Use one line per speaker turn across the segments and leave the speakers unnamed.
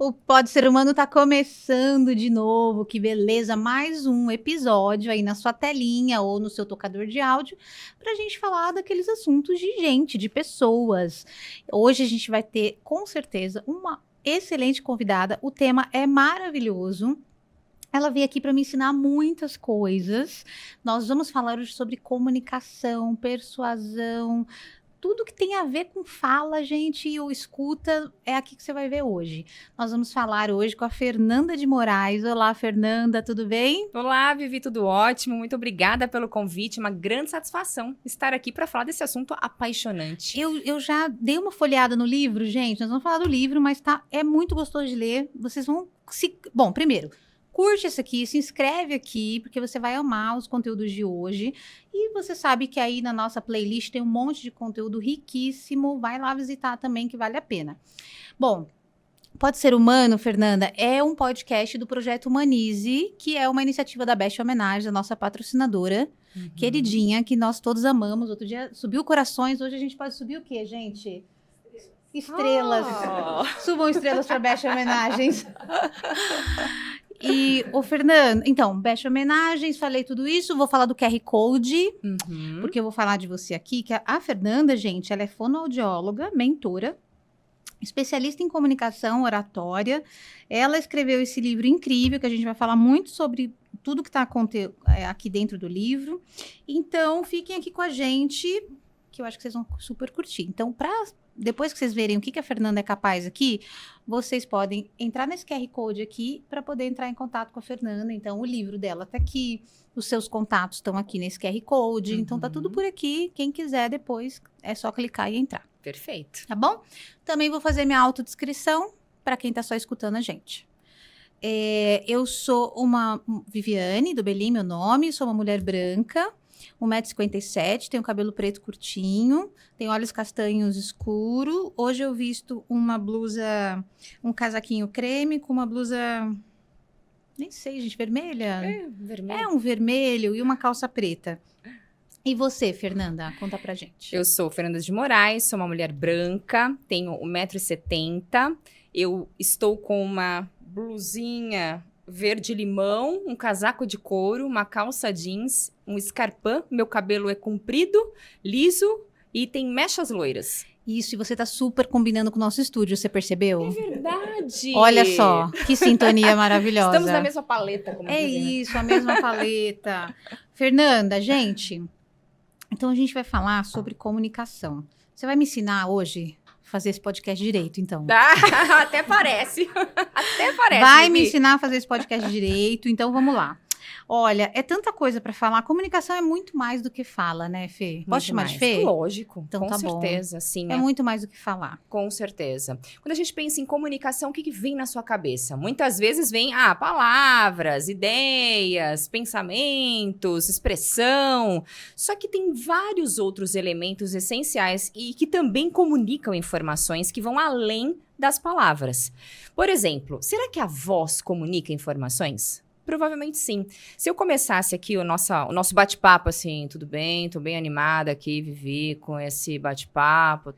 O Pode Ser Humano tá começando de novo, que beleza, mais um episódio aí na sua telinha ou no seu tocador de áudio, pra gente falar daqueles assuntos de gente, de pessoas. Hoje a gente vai ter, com certeza, uma excelente convidada, o tema é maravilhoso. Ela veio aqui para me ensinar muitas coisas. Nós vamos falar hoje sobre comunicação, persuasão, tudo que tem a ver com fala, gente, e o escuta é aqui que você vai ver hoje. Nós vamos falar hoje com a Fernanda de Moraes. Olá, Fernanda, tudo bem?
Olá, Vivi, tudo ótimo. Muito obrigada pelo convite. Uma grande satisfação estar aqui para falar desse assunto apaixonante.
Eu já dei uma folheada no livro, gente. Nós vamos falar do livro, mas é muito gostoso de ler. Vocês vão se... Bom, primeiro, curte isso aqui, se inscreve aqui, porque você vai amar os conteúdos de hoje. E você sabe que aí na nossa playlist tem um monte de conteúdo riquíssimo. Vai lá visitar também, que vale a pena. Bom, Pode Ser Humano, Fernanda, é um podcast do Projeto Humanize, que é uma iniciativa da Best Homenagem, da nossa patrocinadora, queridinha, que nós todos amamos. Outro dia subiu corações, hoje a gente pode subir o quê, gente? Estrelas. Subam estrelas para Best Homenagens. E, Fernando, então, Best Homenagens, falei tudo isso, vou falar do QR Code, porque eu vou falar de você aqui, que a Fernanda, gente, ela é fonoaudióloga, mentora, especialista em comunicação, oratória. Ela escreveu esse livro incrível, que a gente vai falar muito sobre tudo que está aqui dentro do livro. Então, fiquem aqui com a gente, que eu acho que vocês vão super curtir. Então, depois que vocês verem o que a Fernanda é capaz aqui, vocês podem entrar nesse QR Code aqui para poder entrar em contato com a Fernanda. Então, o livro dela está aqui, os seus contatos estão aqui nesse QR Code. Então, tá tudo por aqui. Quem quiser depois, é só clicar e entrar.
Perfeito.
Tá bom? Também vou fazer minha autodescrição para quem tá só escutando a gente. Eu sou uma Viviane, do Belim, meu nome. Sou uma mulher branca. 1,57 m, tenho cabelo preto curtinho, tenho olhos castanhos escuro. Hoje eu visto uma blusa, um casaquinho creme com uma blusa, nem sei, gente, vermelha?
Vermelho.
É um vermelho e uma calça preta. E você, Fernanda? Conta pra gente.
Eu sou Fernanda de Moraes, sou uma mulher branca, tenho 1,70 m. Eu estou com uma blusinha verde-limão, um casaco de couro, uma calça jeans, um escarpão. Meu cabelo é comprido, liso e tem mechas loiras.
Isso, e você tá super combinando com o nosso estúdio, você percebeu?
É verdade!
Olha só, que sintonia maravilhosa.
Estamos na mesma paleta, como
isso, a mesma paleta. Fernanda, gente, então a gente vai falar sobre comunicação. Você vai me ensinar hoje a fazer esse podcast direito, então?
Até parece. Até parece.
Vai me ensinar a fazer esse podcast direito, então vamos lá. Olha, é tanta coisa para falar. Comunicação é muito mais do que fala, né, Fê? Posso chamar de Fê?
Lógico,
então,
com
tá
certeza,
bom.
Sim.
É muito mais do que falar.
Com certeza. Quando a gente pensa em comunicação, o que vem na sua cabeça? Muitas vezes vem, palavras, ideias, pensamentos, expressão. Só que tem vários outros elementos essenciais e que também comunicam informações que vão além das palavras. Por exemplo, será que a voz comunica informações? Provavelmente sim. Se eu começasse aqui o nosso bate-papo, assim, tudo bem, tô bem animada aqui, Vivi, com esse bate-papo,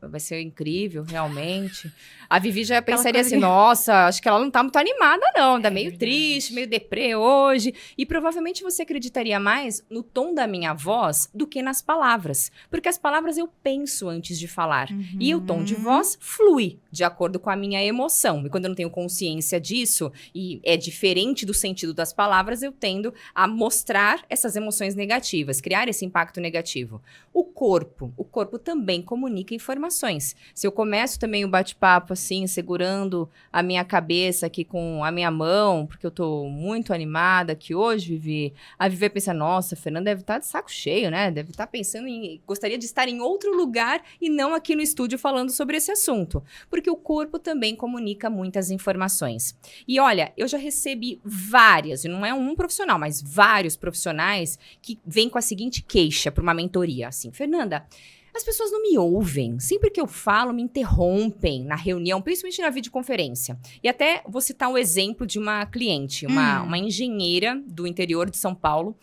vai ser incrível, realmente. A Vivi já pensaria assim, nossa, acho que ela não tá muito animada, não, tá meio triste, meio deprê hoje. E provavelmente você acreditaria mais no tom da minha voz do que nas palavras. Porque as palavras eu penso antes de falar. E o tom de voz flui de acordo com a minha emoção. E quando eu não tenho consciência disso, e é diferente do sentido das palavras, eu tendo a mostrar essas emoções negativas, criar esse impacto negativo. O corpo também comunica informações. Se eu começo também o bate-papo assim, segurando a minha cabeça aqui com a minha mão, porque eu tô muito animada aqui hoje, Vivi, a Vivi vai pensar, nossa, a Fernanda deve estar de saco cheio, né? Deve estar pensando gostaria de estar em outro lugar e não aqui no estúdio falando sobre esse assunto. Porque o corpo também comunica muitas informações. E olha, eu já recebi várias, e não é um profissional, mas vários profissionais que vêm com a seguinte queixa para uma mentoria, assim, Fernanda, As pessoas não me ouvem. Sempre que eu falo, me interrompem na reunião, principalmente na videoconferência. E até vou citar um exemplo de uma cliente, uma engenheira do interior de São Paulo.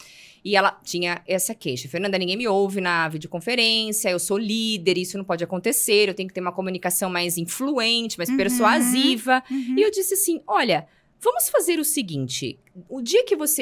E ela tinha essa queixa. Fernanda, ninguém me ouve na videoconferência, eu sou líder, isso não pode acontecer, eu tenho que ter uma comunicação mais influente, mais persuasiva. E eu disse assim, olha, vamos fazer o seguinte,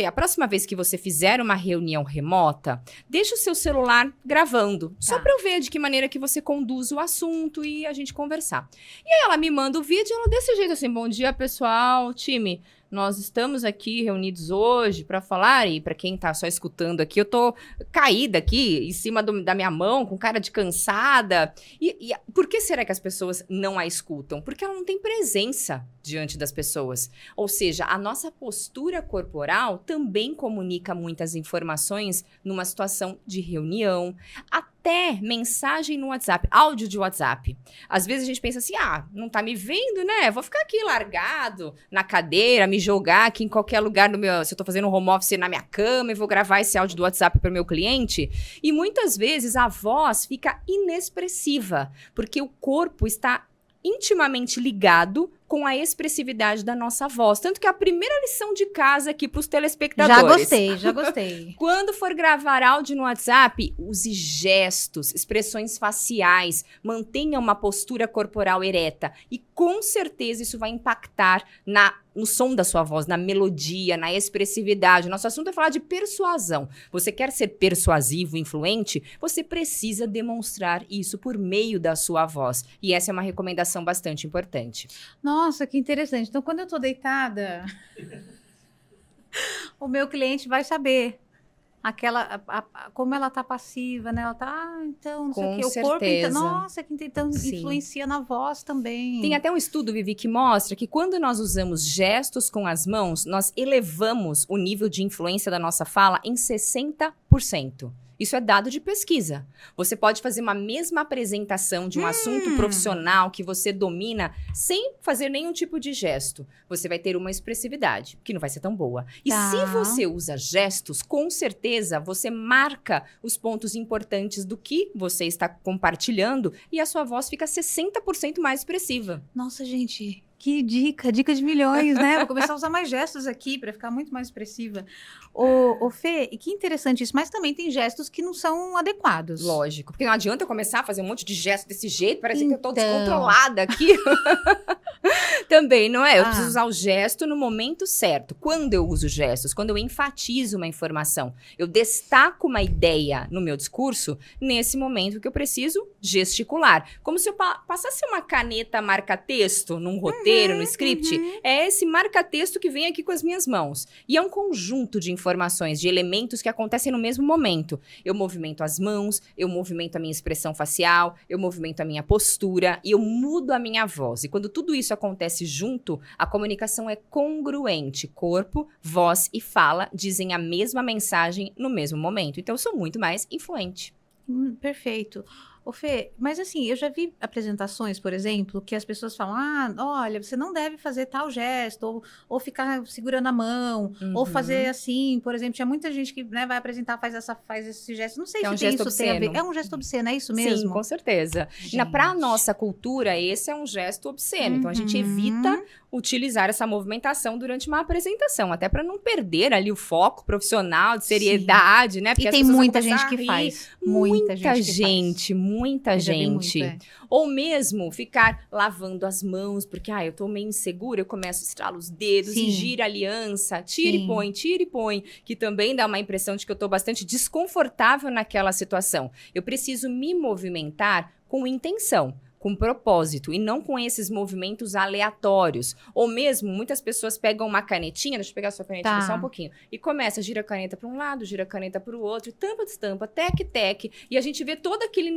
a próxima vez que você fizer uma reunião remota, deixa o seu celular gravando, só pra eu ver de que maneira que você conduz o assunto e a gente conversar. E aí ela me manda o vídeo, ela desse jeito assim, bom dia pessoal, time, nós estamos aqui reunidos hoje para falar, e para quem tá só escutando aqui, eu tô caída aqui em cima da minha mão, com cara de cansada. E por que será que as pessoas não a escutam? Porque ela não tem presença diante das pessoas. Ou seja, a nossa postura corporal também comunica muitas informações numa situação de reunião, até mensagem no WhatsApp, áudio de WhatsApp. Às vezes a gente pensa assim, não tá me vendo, né? Vou ficar aqui largado na cadeira, me jogar aqui em qualquer lugar se eu tô fazendo home office na minha cama e vou gravar esse áudio do WhatsApp para o meu cliente. E muitas vezes a voz fica inexpressiva, porque o corpo está intimamente ligado com a expressividade da nossa voz. Tanto que a primeira lição de casa aqui para os telespectadores.
Já gostei.
Quando for gravar áudio no WhatsApp, use gestos, expressões faciais, mantenha uma postura corporal ereta. E com certeza isso vai impactar no som da sua voz, na melodia, na expressividade. Nosso assunto é falar de persuasão. Você quer ser persuasivo, influente? Você precisa demonstrar isso por meio da sua voz. E essa é uma recomendação bastante importante.
Nossa, que interessante. Então, quando eu tô deitada, o meu cliente vai saber como ela tá passiva, né? Ela tá, então, não sei o quê. O corpo, nossa, que então influencia na voz também.
Tem até um estudo, Vivi, que mostra que quando nós usamos gestos com as mãos, nós elevamos o nível de influência da nossa fala em 60%. Isso é dado de pesquisa. Você pode fazer uma mesma apresentação de um assunto profissional que você domina sem fazer nenhum tipo de gesto. Você vai ter uma expressividade, que não vai ser tão boa. E se você usa gestos, com certeza você marca os pontos importantes do que você está compartilhando e a sua voz fica 60% mais expressiva.
Nossa, gente, que dica de milhões, né? Vou começar a usar mais gestos aqui para ficar muito mais expressiva. Ô, Fê, e que interessante isso, mas também tem gestos que não são adequados.
Lógico, porque não adianta eu começar a fazer um monte de gesto desse jeito, parece que eu tô descontrolada aqui. Também, não é? Eu preciso usar o gesto no momento certo. Quando eu uso gestos, quando eu enfatizo uma informação, eu destaco uma ideia no meu discurso, nesse momento que eu preciso gesticular. Como se eu passasse uma caneta marca-texto num roteiro, no script, é esse marca-texto que vem aqui com as minhas mãos. E é um conjunto de informações, de elementos que acontecem no mesmo momento. Eu movimento as mãos, eu movimento a minha expressão facial, eu movimento a minha postura e eu mudo a minha voz. E quando tudo isso acontece junto, a comunicação é congruente. Corpo, voz e fala dizem a mesma mensagem no mesmo momento. Então, eu sou muito mais influente.
Perfeito. Ô, Fê, mas assim, eu já vi apresentações, por exemplo, que as pessoas falam, olha, você não deve fazer tal gesto, ou ficar segurando a mão, ou fazer assim, por exemplo, tinha muita gente que, né, vai apresentar, faz esse gesto, não sei se tem isso tem a ver. É um gesto obsceno, é isso mesmo?
Sim, com certeza. Para a nossa cultura, esse é um gesto obsceno, então a gente evita utilizar essa movimentação durante uma apresentação, até para não perder ali o foco profissional, de seriedade, né?
Porque e tem muita gente que faz. Muita gente.
Muita gente. Ou mesmo ficar lavando as mãos, porque eu tô meio insegura, eu começo a estralar os dedos e gira a aliança, tira e põe, que também dá uma impressão de que eu tô bastante desconfortável naquela situação. Eu preciso me movimentar com intenção, com propósito, e não com esses movimentos aleatórios. Ou mesmo, muitas pessoas pegam uma canetinha, deixa eu pegar a sua canetinha só um pouquinho, e começa, gira a caneta para um lado, gira a caneta para o outro, tampa, destampa, tec, e a gente vê todo aquele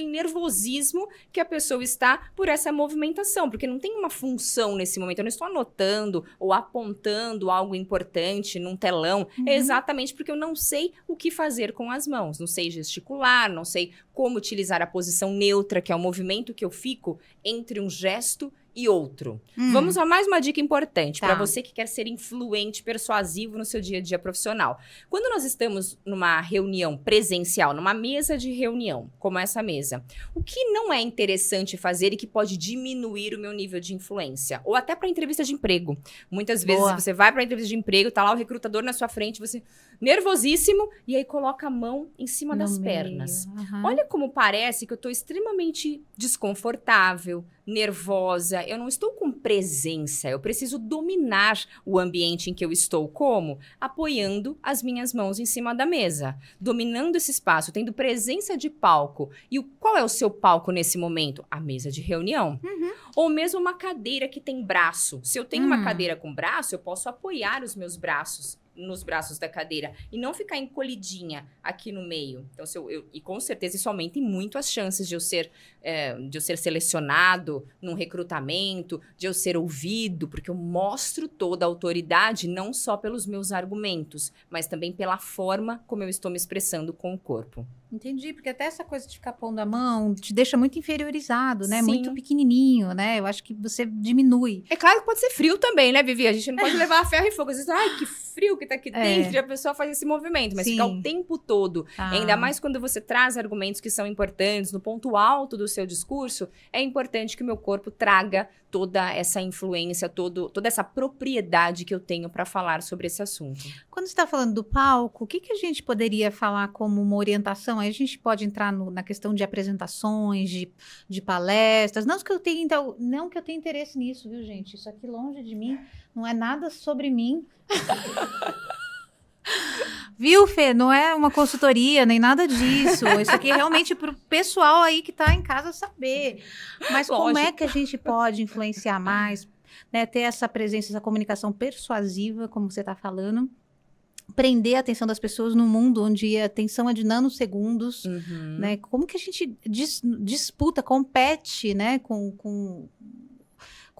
nervosismo que a pessoa está por essa movimentação, porque não tem uma função nesse momento, eu não estou anotando ou apontando algo importante num telão, é exatamente porque eu não sei o que fazer com as mãos, não sei gesticular, não sei como utilizar a posição neutra, que é o movimento que eu fico entre um gesto e outro. Vamos a mais uma dica importante para você que quer ser influente, persuasivo no seu dia a dia profissional. Quando nós estamos numa reunião presencial, numa mesa de reunião, como essa mesa, o que não é interessante fazer e que pode diminuir o meu nível de influência? Ou até para entrevista de emprego. Muitas vezes você vai para entrevista de emprego, tá lá o recrutador na sua frente, você nervosíssimo, e aí coloca a mão em cima das pernas. Olha como parece que eu tô extremamente desconfortável, nervosa, eu não estou com presença, eu preciso dominar o ambiente em que eu estou. Como? Apoiando as minhas mãos em cima da mesa, dominando esse espaço, tendo presença de palco. E qual é o seu palco nesse momento? A mesa de reunião. Ou mesmo uma cadeira que tem braço. Se eu tenho uma cadeira com braço, eu posso apoiar os meus braços nos braços da cadeira e não ficar encolhidinha aqui no meio. Então, e com certeza isso aumenta muito as chances de eu ser selecionado num recrutamento, de eu ser ouvido, porque eu mostro toda a autoridade não só pelos meus argumentos, mas também pela forma como eu estou me expressando com o corpo.
Entendi, porque até essa coisa de ficar pondo a mão te deixa muito inferiorizado, né?
Sim.
Muito pequenininho, né? Eu acho que você diminui.
É claro que pode ser frio também, né, Vivi? A gente não pode levar a ferro e fogo. Às vezes, ai, que frio que tá aqui dentro, e a pessoa faz esse movimento. Mas ficar o tempo todo, ainda mais quando você traz argumentos que são importantes, no ponto alto do seu discurso, é importante que o meu corpo traga toda essa influência, toda essa propriedade que eu tenho para falar sobre esse assunto.
Quando você está falando do palco, o que a gente poderia falar como uma orientação? Aí a gente pode entrar na questão de apresentações, de palestras. Não que eu tenha interesse nisso, viu, gente? Isso aqui longe de mim, não é nada sobre mim. Viu, Fê? Não é uma consultoria, nem nada disso. Isso aqui é realmente para o pessoal aí que está em casa saber. Mas como é que a gente pode influenciar mais, né? Ter essa presença, essa comunicação persuasiva, como você está falando, prender a atenção das pessoas num mundo onde a atenção é de nanosegundos, né? Como que a gente disputa, compete, né? Com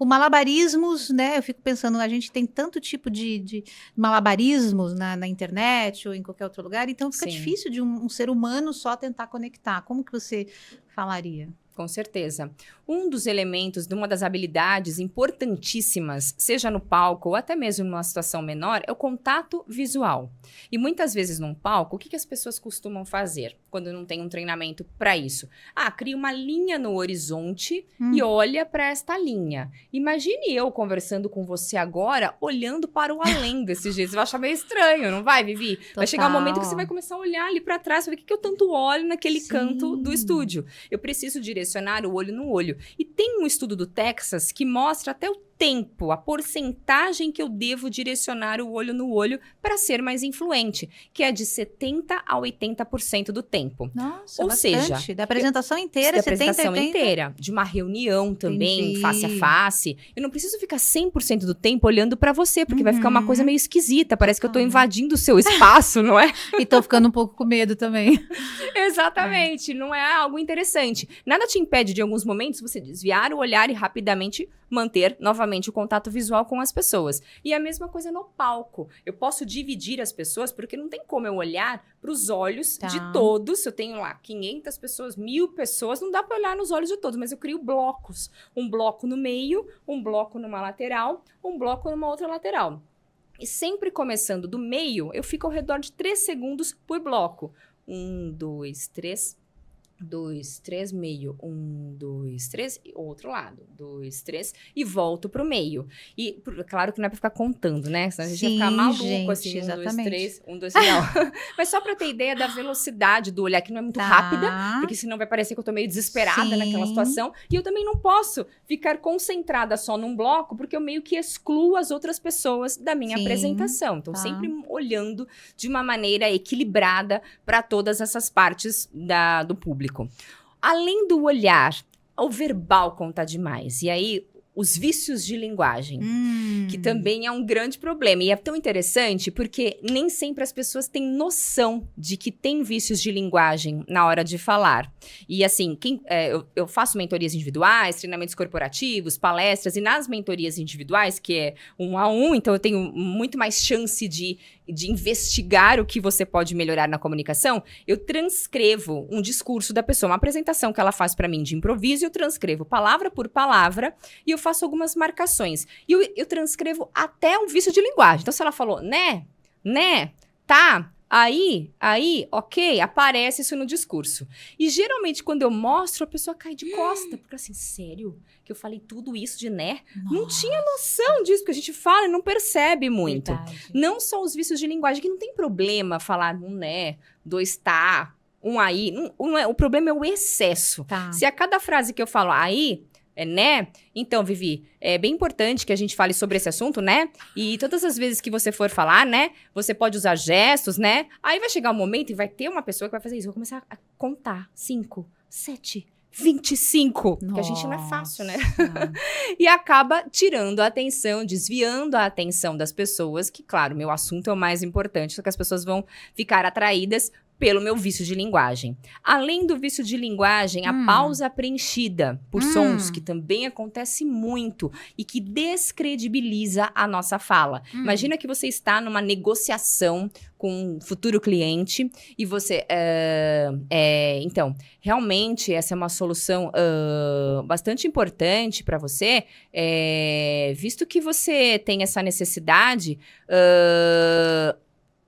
malabarismos, né? Eu fico pensando, a gente tem tanto tipo de malabarismos na internet ou em qualquer outro lugar, então fica difícil de um ser humano só tentar conectar. Como que você falaria?
Com certeza. Um dos elementos, de uma das habilidades importantíssimas, seja no palco ou até mesmo numa situação menor, é o contato visual. E muitas vezes num palco, o que as pessoas costumam fazer quando não tem um treinamento para isso? Cria uma linha no horizonte e olha para esta linha. Imagine eu conversando com você agora, olhando para o além desse jeito. Você vai achar meio estranho, não vai, Vivi? Total. Vai chegar um momento que você vai começar a olhar ali para trás, ver o que eu tanto olho naquele canto do estúdio. Eu preciso direcionar o olho no olho. E tem um estudo do Texas que mostra até o tempo, a porcentagem que eu devo direcionar o olho no olho para ser mais influente, que é de 70% a 80% do tempo.
Nossa,
ou
bastante.
Seja,
da apresentação inteira,
da apresentação inteira, de uma reunião também, face a face. Eu não preciso ficar 100% do tempo olhando para você, porque vai ficar uma coisa meio esquisita, parece que eu tô invadindo o seu espaço, não é?
E tô ficando um pouco com medo também.
Exatamente, não é algo interessante. Nada te impede de, em alguns momentos, você desviar o olhar e rapidamente manter novamente o contato visual com as pessoas. E a mesma coisa no palco. Eu posso dividir as pessoas, porque não tem como eu olhar para os olhos de todos. Eu tenho lá 500 pessoas, 1000 pessoas, não dá para olhar nos olhos de todos, mas eu crio blocos. Um bloco no meio, um bloco numa lateral, um bloco numa outra lateral. E sempre começando do meio, eu fico ao redor de 3 segundos por bloco. 1, 2, 3... 2, 3, meio, 1, 2, 3, e outro lado, 2, 3, e volto pro meio. E claro que não é pra ficar contando, né? Senão a gente ia ficar maluco,
gente,
assim, 1, 2, 3, 1, 2, 3, não. Mas só pra ter ideia da velocidade do olhar, que não é muito rápida, porque senão vai parecer que eu tô meio desesperada naquela situação. E eu também não posso ficar concentrada só num bloco, porque eu meio que excluo as outras pessoas da minha apresentação. Então, sempre olhando de uma maneira equilibrada para todas essas partes do público. Além do olhar, o verbal conta demais. E aí, os vícios de linguagem, que também é um grande problema. E é tão interessante porque nem sempre as pessoas têm noção de que tem vícios de linguagem na hora de falar. E assim, eu faço mentorias individuais, treinamentos corporativos, palestras, e nas mentorias individuais, que é 1 a 1, então eu tenho muito mais chance de de investigar o que você pode melhorar na comunicação, eu transcrevo um discurso da pessoa, uma apresentação que ela faz para mim de improviso, eu transcrevo palavra por palavra e eu faço algumas marcações. E eu transcrevo até o vício de linguagem. Então, se ela falou, né, tá, aí, ok, aparece isso no discurso. E geralmente, quando eu mostro, a pessoa cai de costa, porque assim, sério? Que eu falei tudo isso de né?
Nossa.
Não tinha noção disso, porque a gente fala e não percebe muito.
Verdade.
Não só os vícios de linguagem, que não tem problema falar um né, dois tá, um aí. O problema é o excesso.
Tá.
Se a cada frase que eu falo aí, é né? Então, Vivi, é bem importante que a gente fale sobre esse assunto, né? E todas as vezes que você for falar, né? Você pode usar gestos, né? Aí vai chegar um momento e vai ter uma pessoa que vai fazer isso. Vai começar a contar. 5, 7... 25, porque a gente não é fácil, né? E acaba tirando a atenção, desviando a atenção das pessoas, que, claro, meu assunto é o mais importante, só que as pessoas vão ficar atraídas pelo meu vício de linguagem. Além do vício de linguagem, a pausa preenchida por sons, que também acontece muito e que descredibiliza a nossa fala. Imagina que você está numa negociação com um futuro cliente e você... então, realmente, essa é uma solução bastante importante para você, visto que você tem essa necessidade,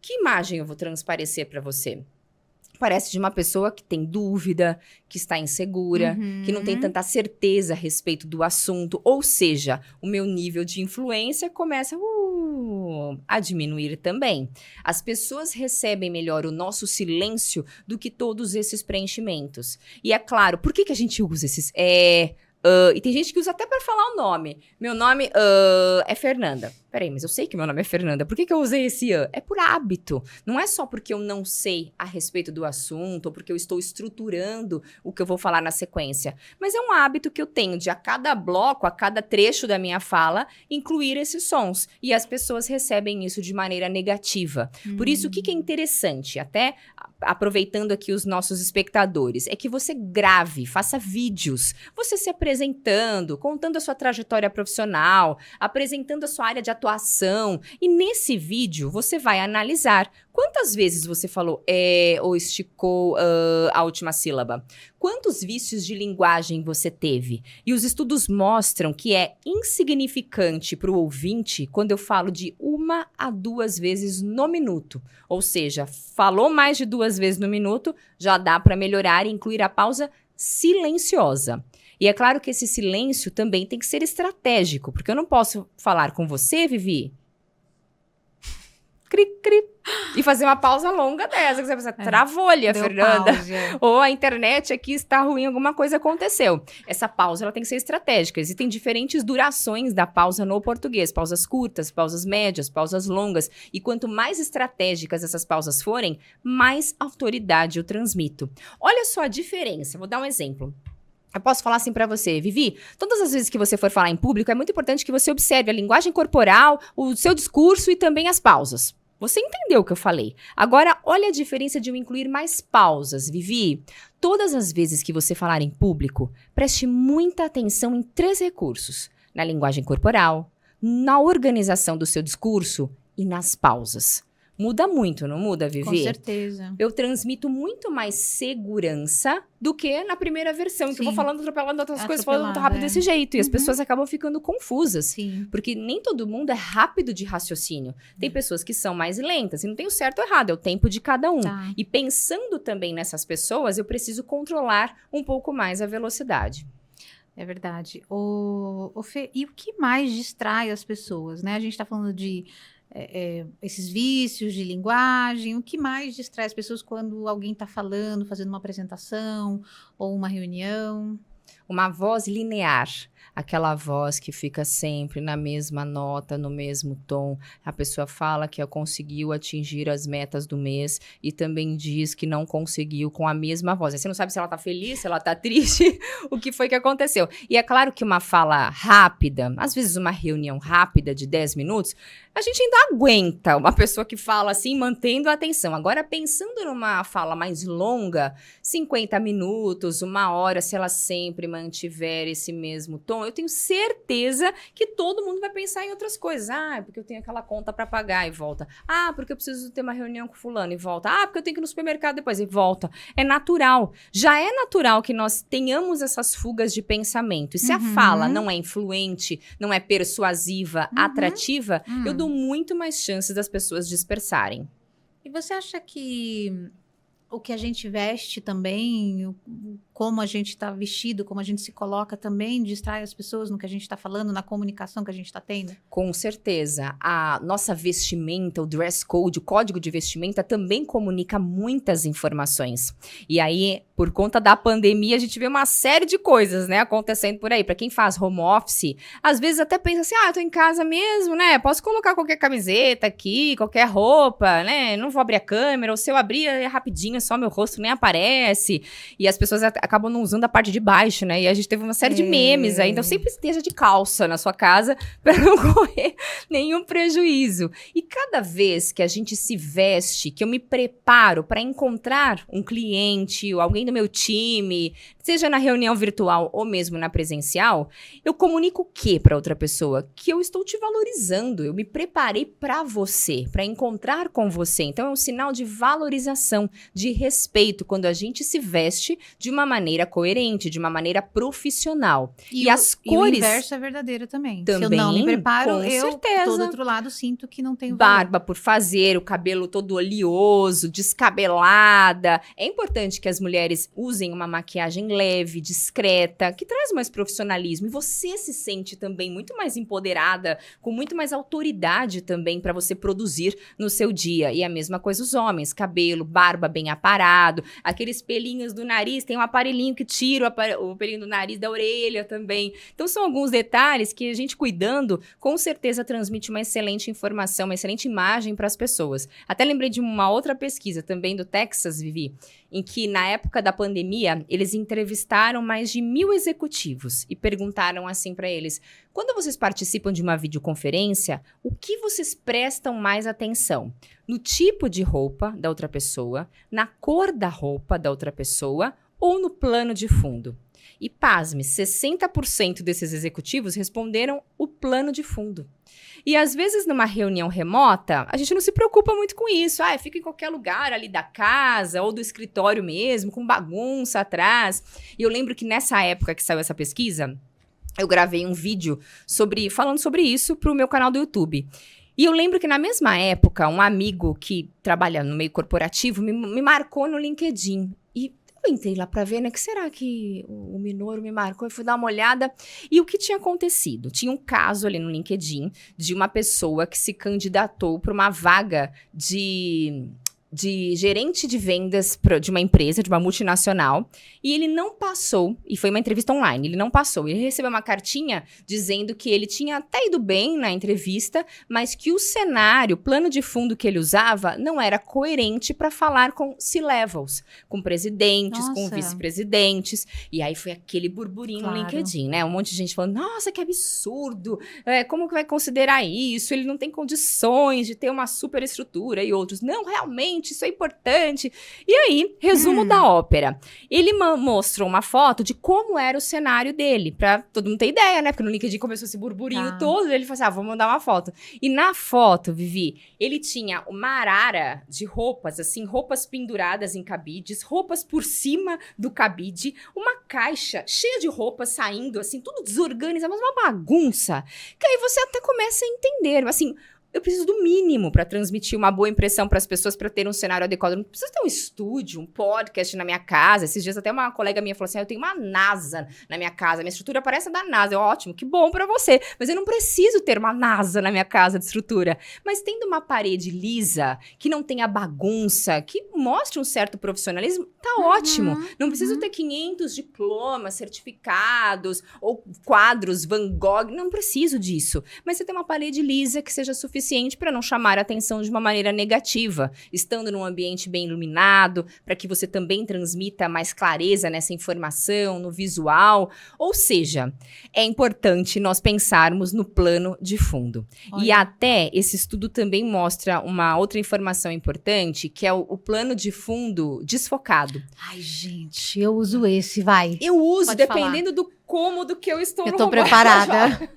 que imagem eu vou transparecer para você? Parece de uma pessoa que tem dúvida, que está insegura, que não tem tanta certeza a respeito do assunto. Ou seja, o meu nível de influência começa a diminuir também. As pessoas recebem melhor o nosso silêncio do que todos esses preenchimentos. E é claro, por que a gente usa esses... e tem gente que usa até para falar o nome. Meu nome é Fernanda. Peraí, mas eu sei que meu nome é Fernanda. Por que eu usei esse É por hábito. Não é só porque eu não sei a respeito do assunto ou porque eu estou estruturando o que eu vou falar na sequência. Mas é um hábito que eu tenho de a cada bloco, a cada trecho da minha fala, incluir esses sons. E as pessoas recebem isso de maneira negativa. Por isso, o que é interessante, até aproveitando aqui os nossos espectadores, é que você grave, faça vídeos. Você se apresentando, contando a sua trajetória profissional, apresentando a sua área de atuação. E nesse vídeo, você vai analisar quantas vezes você falou ou esticou a última sílaba. Quantos vícios de linguagem você teve? E os estudos mostram que é insignificante para o ouvinte quando eu falo de 1 a 2 vezes no minuto. Ou seja, falou mais de 2 vezes no minuto, já dá para melhorar e incluir a pausa silenciosa. E é claro que esse silêncio também tem que ser estratégico, porque eu não posso falar com você, Vivi, cri, cri, e fazer uma pausa longa dessa, que você pensa, travou-lhe a Fernanda, ou a internet aqui está ruim, alguma coisa aconteceu. Essa pausa ela tem que ser estratégica. Existem diferentes durações da pausa no português, pausas curtas, pausas médias, pausas longas, e quanto mais estratégicas essas pausas forem, mais autoridade eu transmito. Olha só a diferença, vou dar um exemplo. Eu posso falar assim pra você, Vivi, todas as vezes que você for falar em público, é muito importante que você observe a linguagem corporal, o seu discurso e também as pausas. Você entendeu o que eu falei. Agora, olha a diferença de eu incluir mais pausas, Vivi. Todas as vezes que você falar em público, preste muita atenção em 3 recursos. Na linguagem corporal, na organização do seu discurso e nas pausas. Muda muito, não muda, Vivi?
Com certeza.
Eu transmito muito mais segurança do que na primeira versão, em que eu vou falando, atropelando outras coisas, falando muito rápido desse jeito. E as pessoas acabam ficando confusas.
Sim.
Porque nem todo mundo é rápido de raciocínio. Tem pessoas que são mais lentas. E não tem o certo ou errado, é o tempo de cada um.
Tá.
E pensando também nessas pessoas, eu preciso controlar um pouco mais a velocidade.
É verdade. Fê, e o que mais distrai as pessoas, né? A gente está falando de esses vícios de linguagem. O que mais distrai as pessoas quando alguém está falando, fazendo uma apresentação ou uma reunião?
Uma voz linear. Aquela voz que fica sempre na mesma nota, no mesmo tom. A pessoa fala que conseguiu atingir as metas do mês e também diz que não conseguiu com a mesma voz. Você não sabe se ela tá feliz, se ela tá triste, o que foi que aconteceu. E é claro que uma fala rápida, às vezes uma reunião rápida de 10 minutos, a gente ainda aguenta uma pessoa que fala assim, mantendo a atenção. Agora, pensando numa fala mais longa, 50 minutos, 1 hora, se ela sempre sempre mantiver esse mesmo tom, eu tenho certeza que todo mundo vai pensar em outras coisas. Ah, porque eu tenho aquela conta para pagar e volta. Ah, porque eu preciso ter uma reunião com fulano e volta. Ah, porque eu tenho que ir no supermercado depois e volta. É natural. Já é natural que nós tenhamos essas fugas de pensamento. E se a fala não é influente, não é persuasiva, atrativa, eu dou muito mais chances das pessoas dispersarem.
E você acha que o que a gente veste também, como a gente está vestido, como a gente se coloca também, distrai as pessoas no que a gente está falando, na comunicação que a gente está tendo?
Com certeza. A nossa vestimenta, o dress code, o código de vestimenta também comunica muitas informações. E aí, por conta da pandemia, a gente vê uma série de coisas, né, acontecendo por aí. Para quem faz home office, às vezes até pensa assim, eu tô em casa mesmo, né, posso colocar qualquer camiseta aqui, qualquer roupa, né, não vou abrir a câmera, ou se eu abrir é rapidinho, só meu rosto nem aparece. E as pessoas acabam não usando a parte de baixo, né? E a gente teve uma série de memes aí. Então, sempre esteja de calça na sua casa para não correr nenhum prejuízo. E cada vez que a gente se veste, que eu me preparo para encontrar um cliente ou alguém do meu time, seja na reunião virtual ou mesmo na presencial, eu comunico o quê para outra pessoa? Que eu estou te valorizando. Eu me preparei para você, para encontrar com você. Então, é um sinal de valorização, de respeito, quando a gente se veste de uma maneira coerente, de uma maneira profissional. E as cores...
E o inverso é verdadeiro também.
Também,
se eu não me preparo,
com
eu,
certeza.
do outro lado, sinto que não tenho
barba por fazer, o cabelo todo oleoso, descabelada. É importante que as mulheres usem uma maquiagem leve, discreta, que traz mais profissionalismo. E você se sente também muito mais empoderada, com muito mais autoridade também para você produzir no seu dia. E a mesma coisa os homens, cabelo, barba bem aparado, aqueles pelinhos do nariz, tem um aparelhinho que tira o pelinho do nariz da orelha também. Então são alguns detalhes que a gente cuidando, com certeza transmite uma excelente informação, uma excelente imagem para as pessoas. Até lembrei de uma outra pesquisa também do Texas, Vivi, em que na época da pandemia, eles entrevistaram mais de 1.000 executivos e perguntaram assim para eles, quando vocês participam de uma videoconferência, o que vocês prestam mais atenção? No tipo de roupa da outra pessoa, na cor da roupa da outra pessoa ou no plano de fundo? E pasme, 60% desses executivos responderam o plano de fundo. E às vezes numa reunião remota, a gente não se preocupa muito com isso. Fica em qualquer lugar ali da casa ou do escritório mesmo, com bagunça atrás. E eu lembro que nessa época que saiu essa pesquisa, eu gravei um vídeo falando sobre isso para o meu canal do YouTube. E eu lembro que na mesma época, um amigo que trabalha no meio corporativo me marcou no LinkedIn. E eu entrei lá para ver, né? Que será que o Minoro me marcou? Eu fui dar uma olhada. E o que tinha acontecido? Tinha um caso ali no LinkedIn de uma pessoa que se candidatou para uma vaga de gerente de vendas de uma empresa, de uma multinacional, e ele não passou, e foi uma entrevista online, ele não passou, ele recebeu uma cartinha dizendo que ele tinha até ido bem na entrevista, mas que o cenário, o plano de fundo que ele usava, não era coerente para falar com C-levels, com presidentes, com vice-presidentes, e aí foi aquele burburinho no LinkedIn, né? Um monte de gente falando, nossa, que absurdo, como que vai considerar isso? Ele não tem condições de ter uma super estrutura, e outros, não, realmente, isso é importante. E aí, resumo da ópera. Ele mostrou uma foto de como era o cenário dele, pra todo mundo ter ideia, né? Porque no LinkedIn começou esse burburinho todo, ele falou assim, vou mandar uma foto. E na foto, Vivi, ele tinha uma arara de roupas, assim, roupas penduradas em cabides, roupas por cima do cabide, uma caixa cheia de roupas saindo, assim, tudo desorganizado, mas uma bagunça. Que aí você até começa a entender, assim, eu preciso do mínimo para transmitir uma boa impressão para as pessoas, para ter um cenário adequado. Eu não preciso ter um estúdio, um podcast na minha casa. Esses dias até uma colega minha falou assim, eu tenho uma NASA na minha casa, minha estrutura parece a da NASA. Ótimo, que bom para você. Mas eu não preciso ter uma NASA na minha casa de estrutura. Mas tendo uma parede lisa, que não tenha bagunça, que mostre um certo profissionalismo, tá ótimo. Não preciso ter 500 diplomas, certificados ou quadros Van Gogh. Não preciso disso. Mas você tem uma parede lisa que seja suficiente suficiente para não chamar a atenção de uma maneira negativa, estando num ambiente bem iluminado, para que você também transmita mais clareza nessa informação, no visual. Ou seja, é importante nós pensarmos no plano de fundo.
Olha.
E até esse estudo também mostra uma outra informação importante, que é o plano de fundo desfocado.
Ai, gente, eu uso esse, vai.
Eu uso,
Pode
dependendo do cômodo que eu estou
Eu
no
tô
robô.
preparada.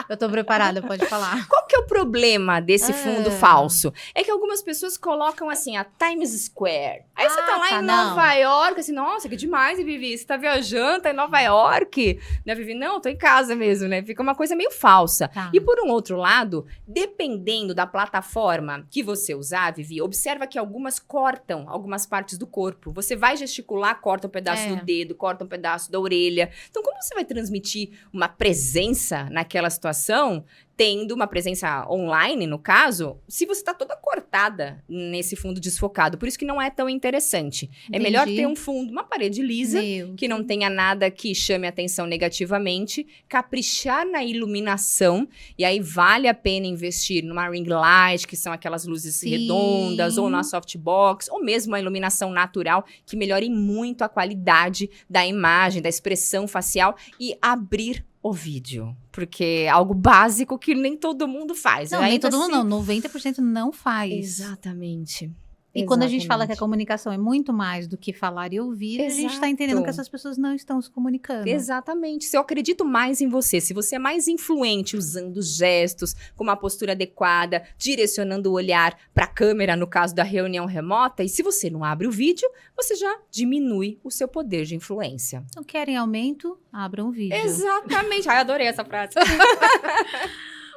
Eu tô preparada, pode falar.
Qual que é o problema desse fundo falso? É que algumas pessoas colocam assim, a Times Square. Aí você tá lá em Nova York, assim, nossa, que demais, Vivi. Você tá viajando, tá em Nova York. Né, Vivi? Não, tô em casa mesmo, né? Fica uma coisa meio falsa.
Tá.
E por um outro lado, dependendo da plataforma que você usar, Vivi, observa que algumas cortam algumas partes do corpo. Você vai gesticular, corta um pedaço do dedo, corta um pedaço da orelha. Então, como você vai transmitir uma presença naquela situação, tendo uma presença online, no caso, se você está toda cortada nesse fundo desfocado? Por isso que não é tão interessante.
Entendi.
É melhor ter um fundo, uma parede lisa, que não tenha nada que chame a atenção negativamente, caprichar na iluminação, e aí vale a pena investir numa ring light, que são aquelas luzes redondas, ou na softbox, ou mesmo a iluminação natural, que melhore muito a qualidade da imagem, da expressão facial, e abrir o vídeo, porque é algo básico que nem todo mundo faz.
Não, nem todo mundo não, 90% não faz.
Exatamente.
E quando a gente fala que a comunicação é muito mais do que falar e ouvir, a gente está entendendo que essas pessoas não estão se comunicando.
Exatamente. Se eu acredito mais em você, se você é mais influente usando gestos, com uma postura adequada, direcionando o olhar para a câmera, no caso da reunião remota, e se você não abre o vídeo, você já diminui o seu poder de influência.
Então, querem aumento? Abram o vídeo.
Exatamente. Ai, adorei essa frase.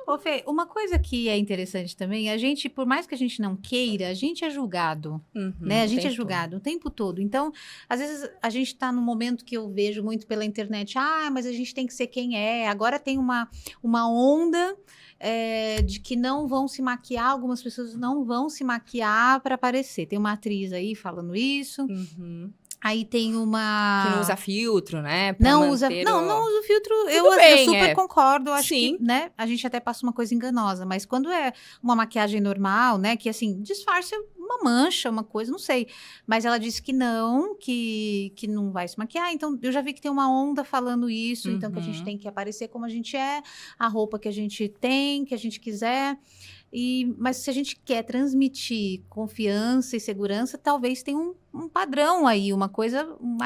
Ô, Fê, uma coisa que é interessante também, a gente, por mais que a gente não queira, a gente é julgado, né? A gente é julgado o tempo todo. Então, às vezes, a gente tá num momento que eu vejo muito pela internet, mas a gente tem que ser quem é. Agora tem uma onda de que não vão se maquiar, algumas pessoas não vão se maquiar para aparecer. Tem uma atriz aí falando isso. Aí tem uma...
Que não usa filtro, né?
Não usa o filtro. Eu super concordo. Acho que, né? A gente até passa uma coisa enganosa. Mas quando é uma maquiagem normal, né? Que, assim, disfarça uma mancha, uma coisa, não sei. Mas ela disse que não vai se maquiar. Então, eu já vi que tem uma onda falando isso. Então, que a gente tem que aparecer como a gente é. A roupa que a gente tem, que a gente quiser. Mas se a gente quer transmitir confiança e segurança, talvez tenha um padrão aí, uma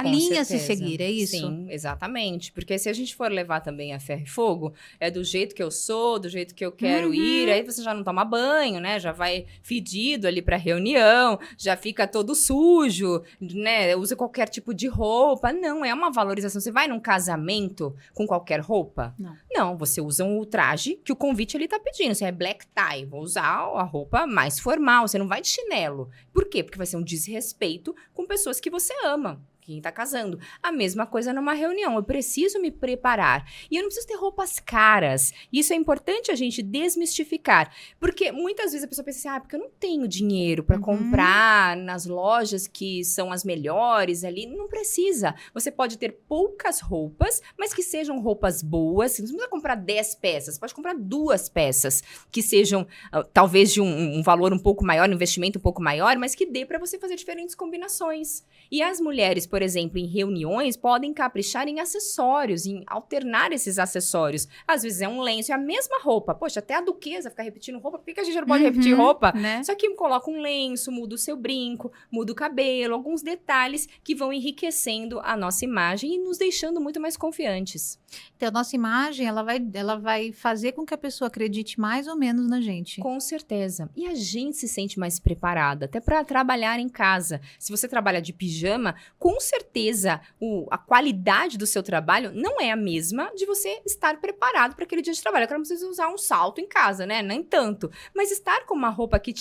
linha a se seguir, é isso?
Sim, exatamente. Porque se a gente for levar também a ferro e fogo, é do jeito que eu sou, do jeito que eu quero ir, aí você já não toma banho, né? Já vai fedido ali pra reunião, já fica todo sujo, né? Usa qualquer tipo de roupa. Não, é uma valorização. Você vai num casamento com qualquer roupa? Não, você usa um traje que o convite ali tá pedindo. Você é black tie, vou usar a roupa mais formal, você não vai de chinelo. Por quê? Porque vai ser um desrespeito com pessoas que você ama, quem tá casando. A mesma coisa numa reunião. Eu preciso me preparar. E eu não preciso ter roupas caras. Isso é importante a gente desmistificar. Porque muitas vezes a pessoa pensa assim, porque eu não tenho dinheiro para comprar nas lojas que são as melhores ali. Não precisa. Você pode ter poucas roupas, mas que sejam roupas boas. Você não precisa comprar 10 peças. Você pode comprar 2 peças que sejam, talvez, de um valor um pouco maior, um investimento um pouco maior, mas que dê para você fazer diferentes combinações. E as mulheres, por exemplo, em reuniões, podem caprichar em acessórios, em alternar esses acessórios. Às vezes é um lenço, é a mesma roupa. Poxa, até a duquesa fica repetindo roupa. Por que a gente não pode repetir roupa?
Né?
Só que coloca um lenço, muda o seu brinco, muda o cabelo, alguns detalhes que vão enriquecendo a nossa imagem e nos deixando muito mais confiantes.
Então, a nossa imagem, ela vai fazer com que a pessoa acredite mais ou menos na gente.
Com certeza. E a gente se sente mais preparada, até para trabalhar em casa. Se você trabalha de pijama, com certeza a qualidade do seu trabalho não é a mesma de você estar preparado para aquele dia de trabalho. Eu não precisa usar um salto em casa, né? Nem tanto. Mas estar com uma roupa que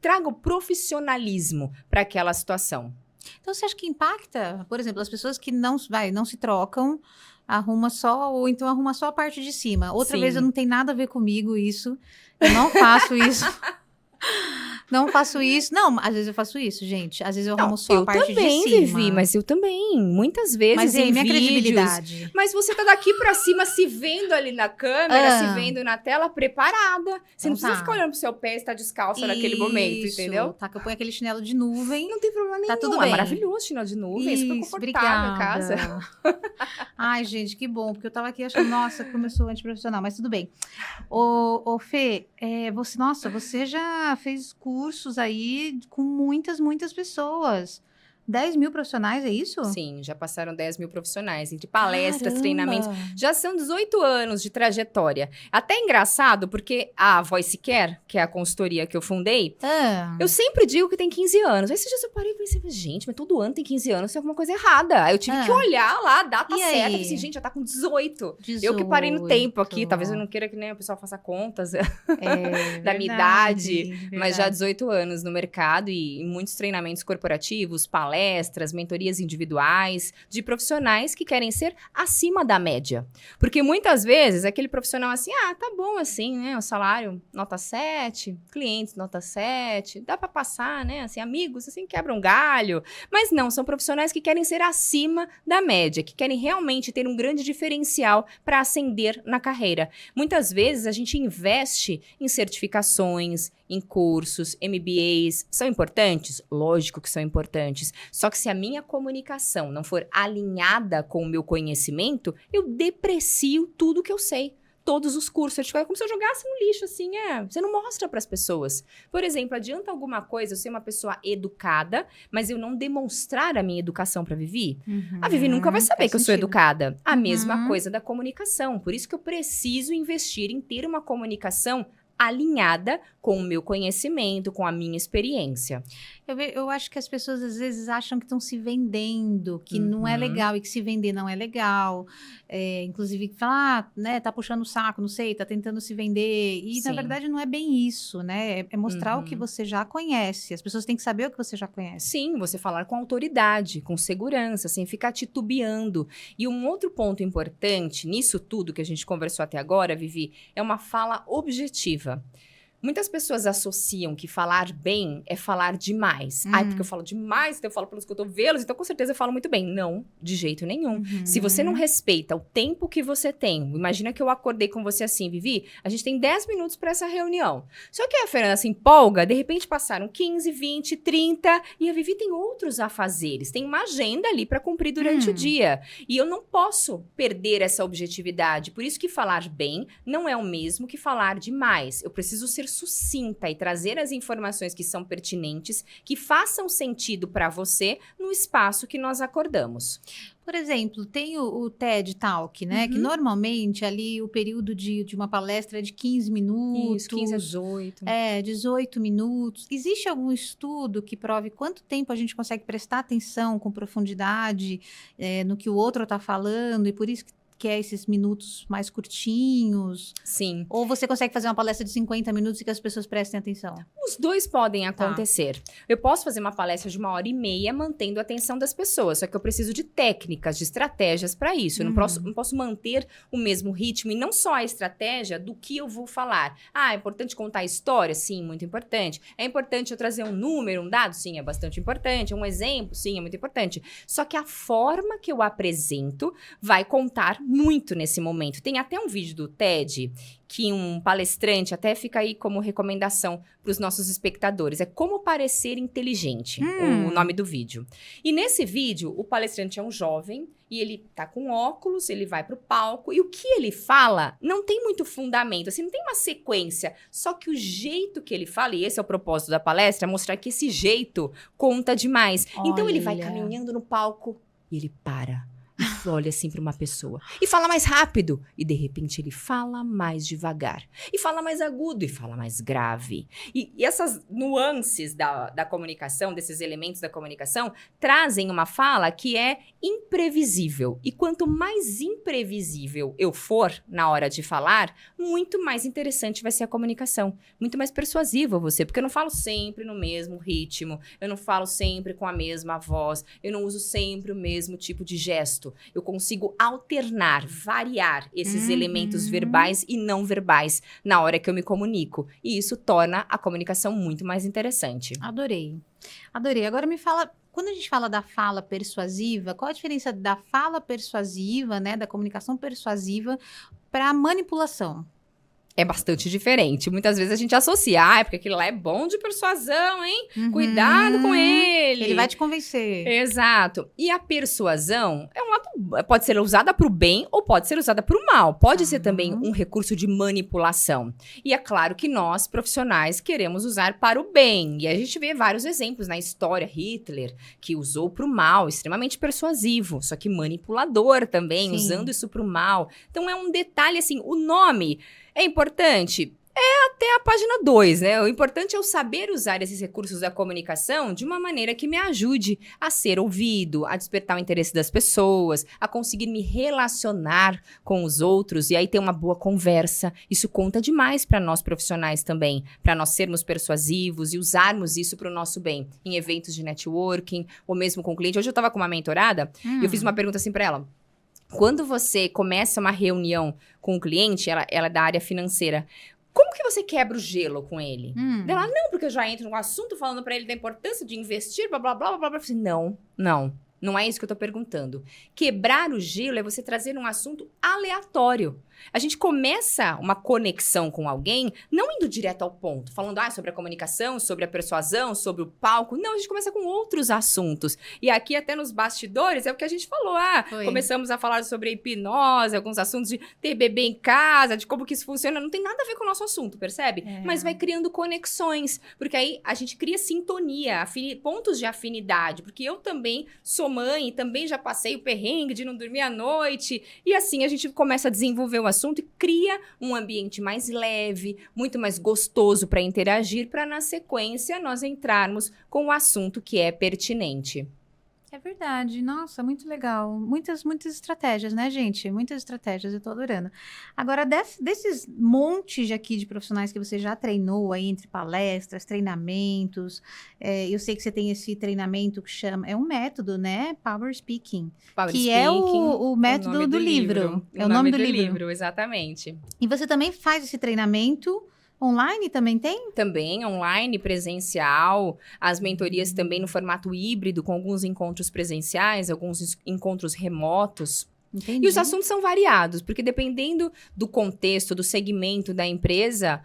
traga o profissionalismo para aquela situação.
Então, você acha que impacta? Por exemplo, as pessoas que não se trocam, arruma só a parte de cima. Outra vez, não tem nada a ver comigo isso. Eu não faço isso. Não faço isso. Não, às vezes eu faço isso, gente. Às vezes eu arrumo só
eu
a parte de
também,
cima.
Vivi, mas eu também. Muitas vezes
Mas e aí,
em
minha
vídeos.
credibilidade?
Mas você tá daqui pra cima se vendo ali na câmera, se vendo na tela, preparada. Você não precisa ficar olhando pro seu pé e tá descalça naquele momento, entendeu?
Tá, que eu ponho aquele chinelo de nuvem.
Não tem problema nenhum.
Tá tudo
É
bem.
maravilhoso chinelo de nuvem, super confortável em casa.
Ai, gente, que bom, porque eu tava aqui achando, nossa, como eu sou antiprofissional, mas tudo bem. Ô Fê, você já fez cursos aí com muitas pessoas. 10 mil profissionais, é isso?
Sim, já passaram 10 mil profissionais, entre palestras,
Caramba!
treinamentos. Já são 18 anos de trajetória. Até engraçado, porque a Voice Care, que é a consultoria que eu fundei, eu sempre digo que tem 15 anos. Aí esses dias eu parei e pensei, gente, mas todo ano tem 15 anos, tem alguma coisa errada. Aí eu tive que olhar lá a data certa. Eu pensei, gente, já tá com 18. Eu que parei no tempo aqui, talvez eu não queira que nem o pessoal faça contas da minha idade. Mas já 18 anos no mercado e muitos treinamentos corporativos, palestras, mentorias individuais, de profissionais que querem ser acima da média. Porque muitas vezes aquele profissional assim, tá bom assim, né? O salário nota 7, clientes nota 7, dá pra passar, né? Assim, amigos, assim, quebram galho. Mas não, são profissionais que querem ser acima da média, que querem realmente ter um grande diferencial para ascender na carreira. Muitas vezes a gente investe em certificações, em cursos, MBAs, são importantes? Lógico que são importantes. Só que se a minha comunicação não for alinhada com o meu conhecimento, eu deprecio tudo que eu sei. Todos os cursos, certificados, como se eu jogasse no lixo, assim, você não mostra para as pessoas. Por exemplo, adianta alguma coisa eu ser uma pessoa educada, mas eu não demonstrar a minha educação para Vivi? A Vivi nunca vai saber que eu sou educada. A mesma coisa da comunicação. Por isso que eu preciso investir em ter uma comunicação alinhada com o meu conhecimento, com a minha experiência.
Eu acho que as pessoas às vezes acham que estão se vendendo, que não é legal e que se vender não é legal. Inclusive, falar, né, tá puxando o saco, não sei, tá tentando se vender. E, na verdade, não é bem isso, né? É mostrar o que você já conhece. As pessoas têm que saber o que você já conhece.
Sim, você falar com autoridade, com segurança, sem ficar titubeando. E um outro ponto importante nisso tudo que a gente conversou até agora, Vivi, é uma fala objetiva. Muitas pessoas associam que falar bem é falar demais. Porque eu falo demais, então eu falo pelos cotovelos, então com certeza eu falo muito bem. Não, de jeito nenhum. Se você não respeita o tempo que você tem, imagina que eu acordei com você assim, Vivi, a gente tem 10 minutos para essa reunião. Só que a Fernanda se empolga, de repente passaram 15, 20, 30, e a Vivi tem outros afazeres, tem uma agenda ali para cumprir durante o dia. E eu não posso perder essa objetividade. Por isso que falar bem não é o mesmo que falar demais. Eu preciso ser sucinta e trazer as informações que são pertinentes, que façam sentido para você no espaço que nós acordamos.
Por exemplo, tem o TED Talk, né? Que normalmente ali o período de uma palestra é de 15 minutos.
Isso, 15 a 18.
18 minutos. Existe algum estudo que prove quanto tempo a gente consegue prestar atenção com profundidade no que o outro está falando e por isso que é esses minutos mais curtinhos?
Sim.
Ou você consegue fazer uma palestra de 50 minutos e que as pessoas prestem atenção?
Os dois podem acontecer. Eu posso fazer uma palestra de 1h30 mantendo a atenção das pessoas, só que eu preciso de técnicas, de estratégias para isso. Eu não posso manter o mesmo ritmo e não só a estratégia do que eu vou falar. É importante contar a história? Sim, muito importante. É importante eu trazer um número, um dado? Sim, é bastante importante. Um exemplo? Sim, é muito importante. Só que a forma que eu apresento vai contar muito nesse momento. Tem até um vídeo do TED que um palestrante, até fica aí como recomendação para os nossos espectadores, é Como Parecer Inteligente, o nome do vídeo. E nesse vídeo, o palestrante é um jovem e ele tá com óculos, ele vai pro palco e o que ele fala não tem muito fundamento, assim, não tem uma sequência, só que o jeito que ele fala, e esse é o propósito da palestra, é mostrar que esse jeito conta demais. Então ele vai caminhando no palco e ele para. E olha assim para uma pessoa. E fala mais rápido. E de repente ele fala mais devagar. E fala mais agudo. E fala mais grave. E essas nuances da comunicação, desses elementos da comunicação, trazem uma fala que é imprevisível. E quanto mais imprevisível eu for na hora de falar, muito mais interessante vai ser a comunicação. Muito mais persuasiva você. Porque eu não falo sempre no mesmo ritmo. Eu não falo sempre com a mesma voz. Eu não uso sempre o mesmo tipo de gesto. eu consigo alternar, variar esses elementos verbais e não verbais na hora que eu me comunico. E isso torna a comunicação muito mais interessante.
Adorei. Agora me fala, quando a gente fala da fala persuasiva, qual a diferença da fala persuasiva, né, da comunicação persuasiva para manipulação?
É bastante diferente. Muitas vezes a gente associa, porque aquele lá é bom de persuasão, hein? Cuidado com ele.
Ele vai te convencer.
Exato. E a persuasão é um lado, pode ser usada para o bem ou pode ser usada para o mal. Pode ser também um recurso de manipulação. E é claro que nós, profissionais, queremos usar para o bem. E a gente vê vários exemplos na história. Hitler, que usou para o mal, extremamente persuasivo, só que manipulador também,
Sim.
usando isso para o mal. Então é um detalhe assim, o nome é importante? É até a página 2, né? O importante é eu saber usar esses recursos da comunicação de uma maneira que me ajude a ser ouvido, a despertar o interesse das pessoas, a conseguir me relacionar com os outros e aí ter uma boa conversa. Isso conta demais para nós profissionais também, para nós sermos persuasivos e usarmos isso para o nosso bem, em eventos de networking ou mesmo com o cliente. Hoje eu estava com uma mentorada e eu fiz uma pergunta assim para ela. Quando você começa uma reunião com um cliente, ela é da área financeira, como que você quebra o gelo com ele? Ela, não, porque eu já entro no assunto falando pra ele da importância de investir, blá, blá, blá, blá, blá. Eu falei, não é isso que eu tô perguntando. Quebrar o gelo é você trazer um assunto aleatório. A gente começa uma conexão com alguém, não indo direto ao ponto, falando sobre a comunicação, sobre a persuasão, sobre o palco. Não, a gente começa com outros assuntos. E aqui, até nos bastidores, é o que a gente falou. Começamos a falar sobre hipnose, alguns assuntos de ter bebê em casa, de como que isso funciona. Não tem nada a ver com o nosso assunto, percebe? Mas vai criando conexões, porque aí a gente cria sintonia, pontos de afinidade. Porque eu também sou mãe, também já passei o perrengue de não dormir à noite. E assim a gente começa a desenvolver o assunto e cria um ambiente mais leve, muito mais gostoso para interagir, para na sequência nós entrarmos com o assunto que é pertinente.
É verdade. Nossa, muito legal. Muitas estratégias, né, gente? Muitas estratégias, eu tô adorando. Agora, desses montes aqui de profissionais que você já treinou aí, entre palestras, treinamentos, eu sei que você tem esse treinamento que chama, é um método, né? Power Speaking. Que é o método do livro. É o nome do livro,
exatamente.
E você também faz esse treinamento online também tem?
Também, online, presencial. As mentorias também no formato híbrido, com alguns encontros presenciais, alguns encontros remotos.
Entendi.
E os assuntos são variados, porque dependendo do contexto, do segmento da empresa,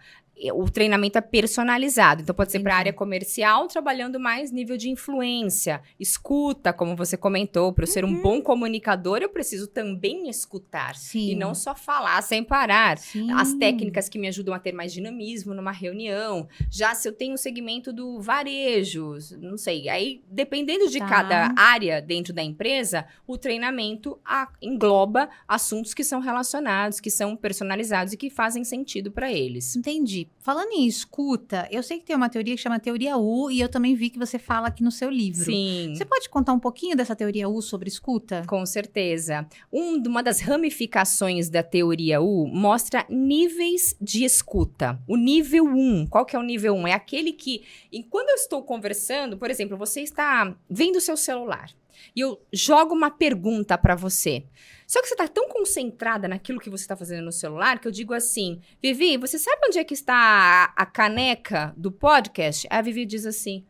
o treinamento é personalizado. Então, pode ser para a área comercial, trabalhando mais nível de influência, escuta, como você comentou. Para eu ser um bom comunicador, eu preciso também escutar.
Sim.
E não só falar sem parar.
Sim.
As técnicas que me ajudam a ter mais dinamismo numa reunião. Já se eu tenho um segmento do varejo, não sei. Aí, dependendo de cada área dentro da empresa, o treinamento engloba assuntos que são relacionados, que são personalizados e que fazem sentido para eles.
Entendi. Falando em escuta, eu sei que tem uma teoria que chama Teoria U e eu também vi que você fala aqui no seu livro.
Sim.
Você pode contar um pouquinho dessa Teoria U sobre escuta?
Com certeza. Uma das ramificações da Teoria U mostra níveis de escuta. O nível 1, qual que é o nível 1? É aquele que, quando eu estou conversando, por exemplo, você está vendo o seu celular e eu jogo uma pergunta para você. Só que você está tão concentrada naquilo que você está fazendo no celular que eu digo assim, Vivi, você sabe onde é que está a caneca do podcast? Aí a Vivi diz assim,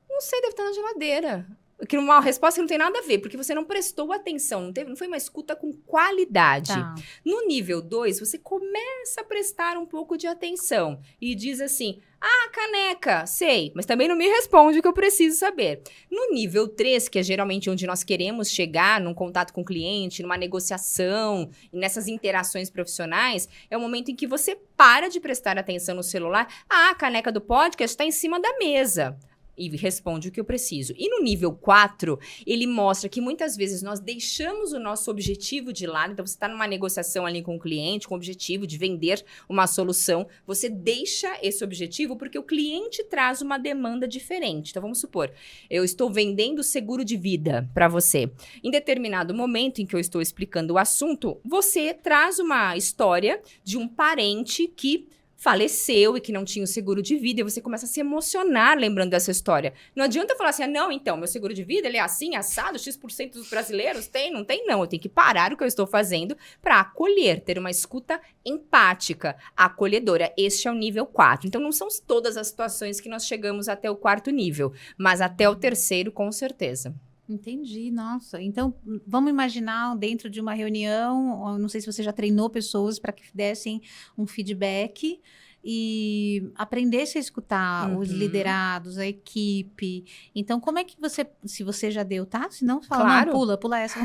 não sei, deve estar na geladeira. Que uma resposta que não tem nada a ver, porque você não prestou atenção, não foi uma escuta com qualidade.
Tá.
No nível 2, você começa a prestar um pouco de atenção e diz assim, caneca, sei, mas também não me responde o que eu preciso saber. No nível 3, que é geralmente onde nós queremos chegar, num contato com o cliente, numa negociação, nessas interações profissionais, é o momento em que você para de prestar atenção no celular. A caneca do podcast está em cima da mesa. E responde o que eu preciso. E no nível 4, ele mostra que muitas vezes nós deixamos o nosso objetivo de lado. Então, você está numa negociação ali com o cliente, com o objetivo de vender uma solução. Você deixa esse objetivo porque o cliente traz uma demanda diferente. Então, vamos supor, eu estou vendendo seguro de vida para você. Em determinado momento em que eu estou explicando o assunto, você traz uma história de um parente que faleceu e que não tinha o seguro de vida, e você começa a se emocionar lembrando dessa história. Não adianta falar assim, não, então, meu seguro de vida, ele é assim, assado, X% dos brasileiros tem, não tem, não. Eu tenho que parar o que eu estou fazendo para acolher, ter uma escuta empática, acolhedora. Este é o nível 4. Então, não são todas as situações que nós chegamos até o 4º nível, mas até o 3º, com certeza.
Entendi, nossa. Então, vamos imaginar dentro de uma reunião, não sei se você já treinou pessoas para que dessem um feedback e aprendesse a escutar os liderados, a equipe. Então, como é que você, se você já deu, tá? Se não, fala,
Claro.
não, pula essa.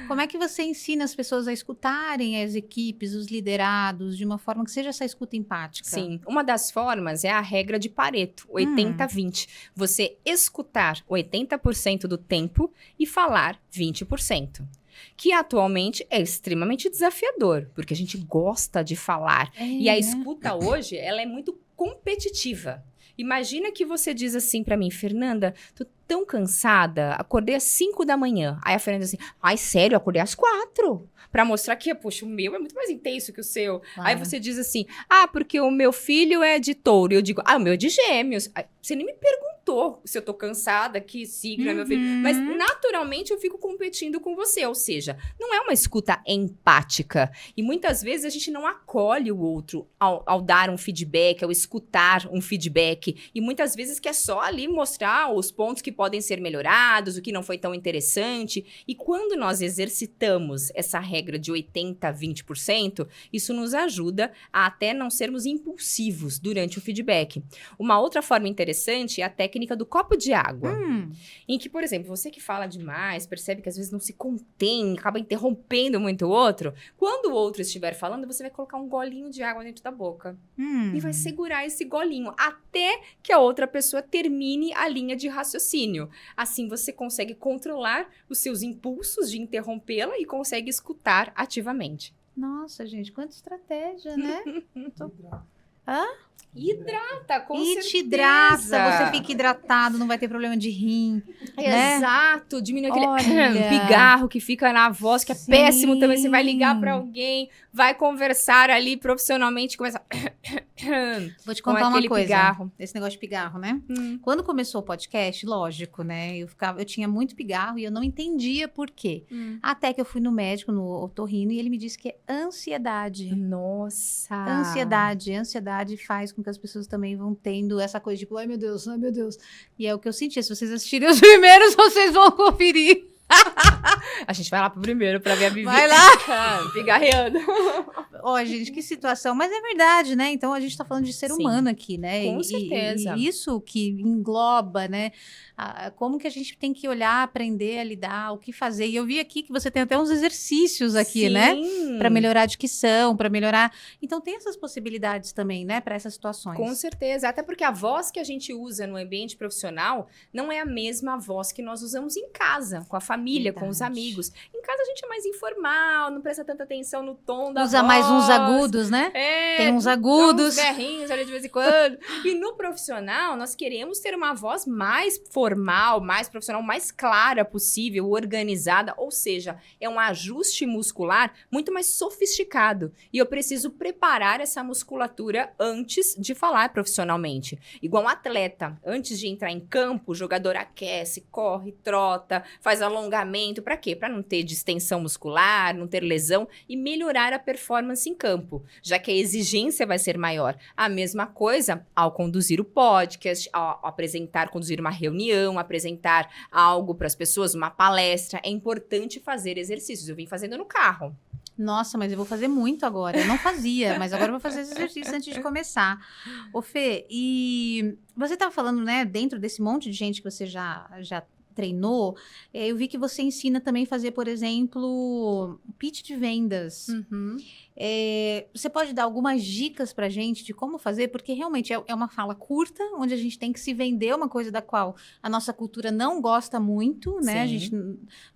Como é que você ensina as pessoas a escutarem as equipes, os liderados, de uma forma que seja essa escuta empática?
Sim, uma das formas é a regra de Pareto, 80-20. Você escutar 80% do tempo e falar 20%. Que atualmente é extremamente desafiador, porque a gente gosta de falar. E a escuta hoje, ela é muito competitiva. Imagina que você diz assim pra mim, Fernanda, tô tão cansada, acordei às 5 da manhã. Aí a Fernanda diz assim, ai, sério, acordei às 4. Pra mostrar que, poxa, o meu é muito mais intenso que o seu.
Claro.
Aí você diz assim, porque o meu filho é de touro. E eu digo, o meu é de gêmeos. Aí, você nem me perguntou se eu tô cansada, que signo é meu filho. Mas, naturalmente, eu fico competindo com você. Ou seja, não é uma escuta empática. E muitas vezes a gente não acolhe o outro ao dar um feedback, ao escutar um feedback. E muitas vezes quer só ali mostrar os pontos que podem ser melhorados, o que não foi tão interessante. E quando nós exercitamos essa regra de 80-20%, isso nos ajuda a até não sermos impulsivos durante o feedback. Uma outra forma interessante é a técnica do copo de água. Em que, por exemplo, você que fala demais, percebe que às vezes não se contém, acaba interrompendo muito o outro, quando o outro estiver falando, você vai colocar um golinho de água dentro da boca. E vai segurar esse golinho até que a outra pessoa termine a linha de raciocínio. Assim você consegue controlar os seus impulsos de interrompê-la e consegue escutar ativamente.
Nossa, gente, quanta estratégia, né?
Hidrata, com certeza.
Te hidrata, você fica hidratado, não vai ter problema de rim. Né?
Exato, diminui aquele pigarro que fica na voz, que é péssimo também. Você vai ligar pra alguém, vai conversar ali profissionalmente, começa...
Vou te contar uma coisa,
pigarro.
esse negócio de pigarro, né? Quando começou o podcast, lógico, né? Eu tinha muito pigarro e eu não entendia por quê. Até que eu fui no médico, no otorrino, e ele me disse que é ansiedade.
Nossa!
Ansiedade faz com que as pessoas também vão tendo essa coisa, tipo, ai meu Deus. E é o que eu senti. Se vocês assistirem os primeiros, vocês vão conferir.
A gente vai lá pro primeiro pra ver a Vivi.
Vai lá!
Pigarreando.
Ó, gente, que situação. Mas é verdade, né? Então, a gente tá falando de ser humano aqui, né?
Com certeza.
E isso que engloba, né? Como que a gente tem que olhar, aprender a lidar, o que fazer. E eu vi aqui que você tem até uns exercícios aqui, né? Para melhorar a dicção, para melhorar... Então, tem essas possibilidades também, né? Para essas situações.
Com certeza. Até porque a voz que a gente usa no ambiente profissional não é a mesma voz que nós usamos em casa, com a família, com os amigos. Em casa a gente é mais informal, não presta tanta atenção no tom da voz.
Usa mais uns agudos, né? Tem uns agudos.
Uns berrinhos ali de vez em quando. E no profissional, nós queremos ter uma voz mais formal, mais profissional, mais clara possível, organizada. Ou seja, é um ajuste muscular muito mais sofisticado. E eu preciso preparar essa musculatura antes de falar profissionalmente. Igual um atleta. Antes de entrar em campo, o jogador aquece, corre, trota, faz alongamento. Para quê? Para não ter distensão muscular, não ter lesão e melhorar a performance em campo, já que a exigência vai ser maior. A mesma coisa ao conduzir o podcast, ao conduzir uma reunião, apresentar algo para as pessoas, uma palestra. É importante fazer exercícios. Eu vim fazendo no carro.
Nossa, mas eu vou fazer muito agora. Eu não fazia, mas agora eu vou fazer esse exercício antes de começar. Ô, Fê, e você estava falando, né, dentro desse monte de gente que você já treinou, eu vi que você ensina também a fazer, por exemplo, pitch de vendas. Você pode dar algumas dicas pra gente de como fazer? Porque realmente é uma fala curta, onde a gente tem que se vender uma coisa da qual a nossa cultura não gosta muito, né? Sim. A gente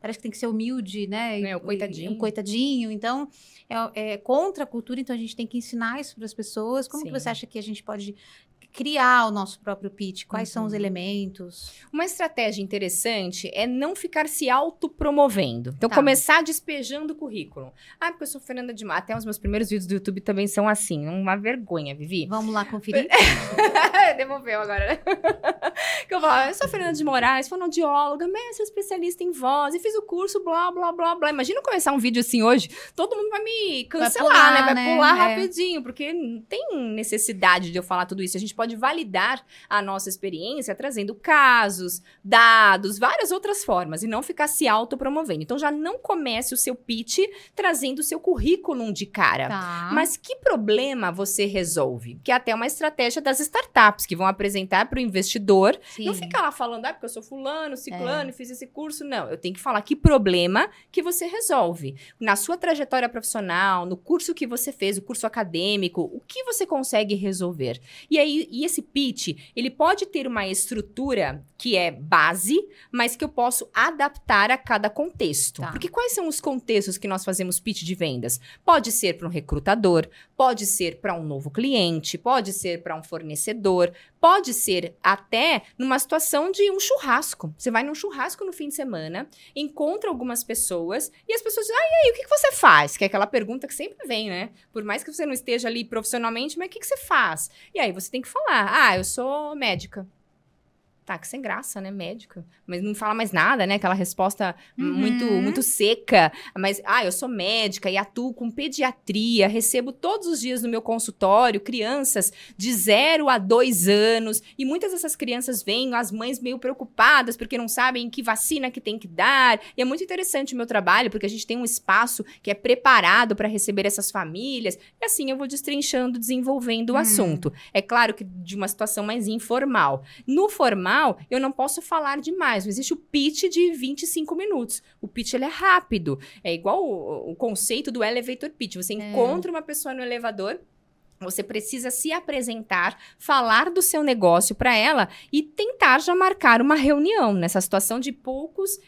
parece que tem que ser humilde, né?
O coitadinho.
Um coitadinho. Então, é contra a cultura, então a gente tem que ensinar isso para as pessoas. Como que você acha que a gente pode criar o nosso próprio pitch, quais são os elementos.
Uma estratégia interessante é não ficar se autopromovendo. Então, começar despejando o currículo. Porque eu sou Fernanda de Moraes. Até os meus primeiros vídeos do YouTube também são assim. Uma vergonha, Vivi.
Vamos lá conferir?
Devolveu agora, né? Que eu falo, eu sou Fernanda de Moraes, fonoaudióloga, mestre especialista em voz, e fiz o curso, blá, blá, blá, blá. Imagina eu começar um vídeo assim hoje, todo mundo vai me cancelar, Vai pular rapidinho, porque não tem necessidade de eu falar tudo isso. A gente pode validar a nossa experiência trazendo casos, dados, várias outras formas e não ficar se autopromovendo. Então já não comece o seu pitch trazendo o seu currículo de cara. Mas que problema você resolve? Que é até uma estratégia das startups que vão apresentar para o investidor. Sim. Não fica lá falando, porque eu sou fulano, ciclano, fiz esse curso. Não, eu tenho que falar que problema que você resolve. Na sua trajetória profissional, no curso que você fez, o curso acadêmico, o que você consegue resolver? E aí, esse pitch, ele pode ter uma estrutura que é base, mas que eu posso adaptar a cada contexto. Porque quais são os contextos que nós fazemos pitch de vendas? Pode ser para um recrutador, pode ser para um novo cliente, pode ser para um fornecedor, pode ser até numa situação de um churrasco. Você vai num churrasco no fim de semana, encontra algumas pessoas e as pessoas dizem, e aí, o que você faz? Que é aquela pergunta que sempre vem, né? Por mais que você não esteja ali profissionalmente, mas o que você faz? E aí você tem que falar, eu sou médica. Que sem graça, né? Médico. Mas não fala mais nada, né? Aquela resposta muito seca. Mas, eu sou médica e atuo com pediatria. Recebo todos os dias no meu consultório crianças de 0 a 2 anos. E muitas dessas crianças vêm, as mães meio preocupadas, porque não sabem que vacina que tem que dar. E é muito interessante o meu trabalho, porque a gente tem um espaço que é preparado para receber essas famílias. E assim eu vou destrinchando, desenvolvendo o assunto. É claro que de uma situação mais informal. No formal, eu não posso falar demais. Não existe o pitch de 25 minutos. O pitch, ele é rápido. É igual o conceito do elevator pitch. Você encontra uma pessoa no elevador, você precisa se apresentar, falar do seu negócio para ela e tentar já marcar uma reunião nessa situação de poucos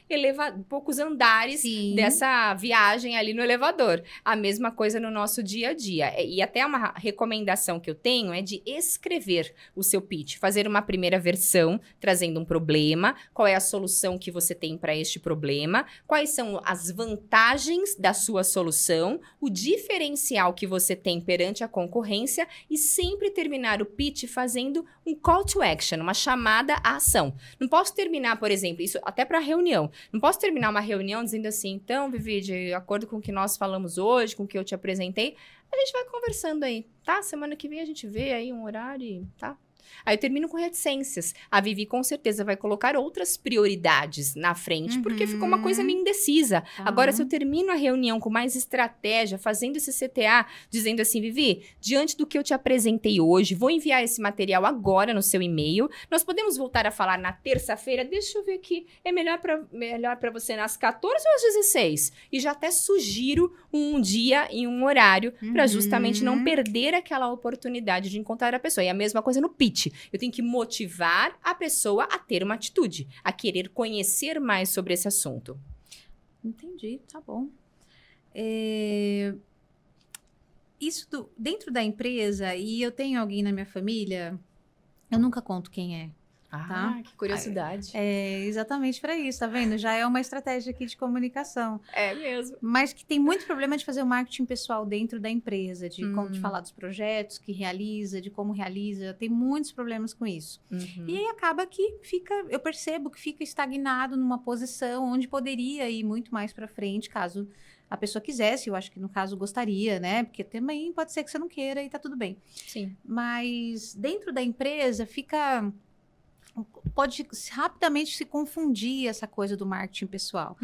andares dessa viagem ali no elevador. A mesma coisa no nosso dia a dia. E até uma recomendação que eu tenho é de escrever o seu pitch, fazer uma primeira versão, trazendo um problema, qual é a solução que você tem para este problema, quais são as vantagens da sua solução, o diferencial que você tem perante a concorrência, e sempre terminar o pitch fazendo um call to action, uma chamada à ação. Não posso terminar, por exemplo, isso até para reunião. Não posso terminar uma reunião dizendo assim, então, Vivi, de acordo com o que nós falamos hoje, com o que eu te apresentei, a gente vai conversando aí, tá? Semana que vem a gente vê aí um horário, tá? Aí eu termino com reticências. A Vivi com certeza vai colocar outras prioridades na frente, porque ficou uma coisa meio indecisa. Agora, se eu termino a reunião com mais estratégia, fazendo esse CTA, dizendo assim, Vivi, diante do que eu te apresentei hoje, vou enviar esse material agora no seu e-mail. Nós podemos voltar a falar na terça-feira? Deixa eu ver aqui. É melhor para você nas 14 ou às 16? E já até sugiro um dia e um horário para justamente não perder aquela oportunidade de encontrar a pessoa. E a mesma coisa no pitch. Eu tenho que motivar a pessoa a ter uma atitude, a querer conhecer mais sobre esse assunto.
Entendi, tá bom. Isso dentro da empresa, e eu tenho alguém na minha família, eu nunca conto quem é. Tá?
Que curiosidade.
É exatamente para isso, tá vendo? Já é uma estratégia aqui de comunicação.
É mesmo.
Mas que tem muito problema de fazer o marketing pessoal dentro da empresa, de como de falar dos projetos que realiza, de como realiza. Tem muitos problemas com isso. E aí acaba que eu percebo que fica estagnado numa posição onde poderia ir muito mais para frente, caso a pessoa quisesse, eu acho que no caso gostaria, né? Porque também pode ser que você não queira e tá tudo bem.
Sim.
Mas dentro da empresa pode rapidamente se confundir essa coisa do marketing pessoal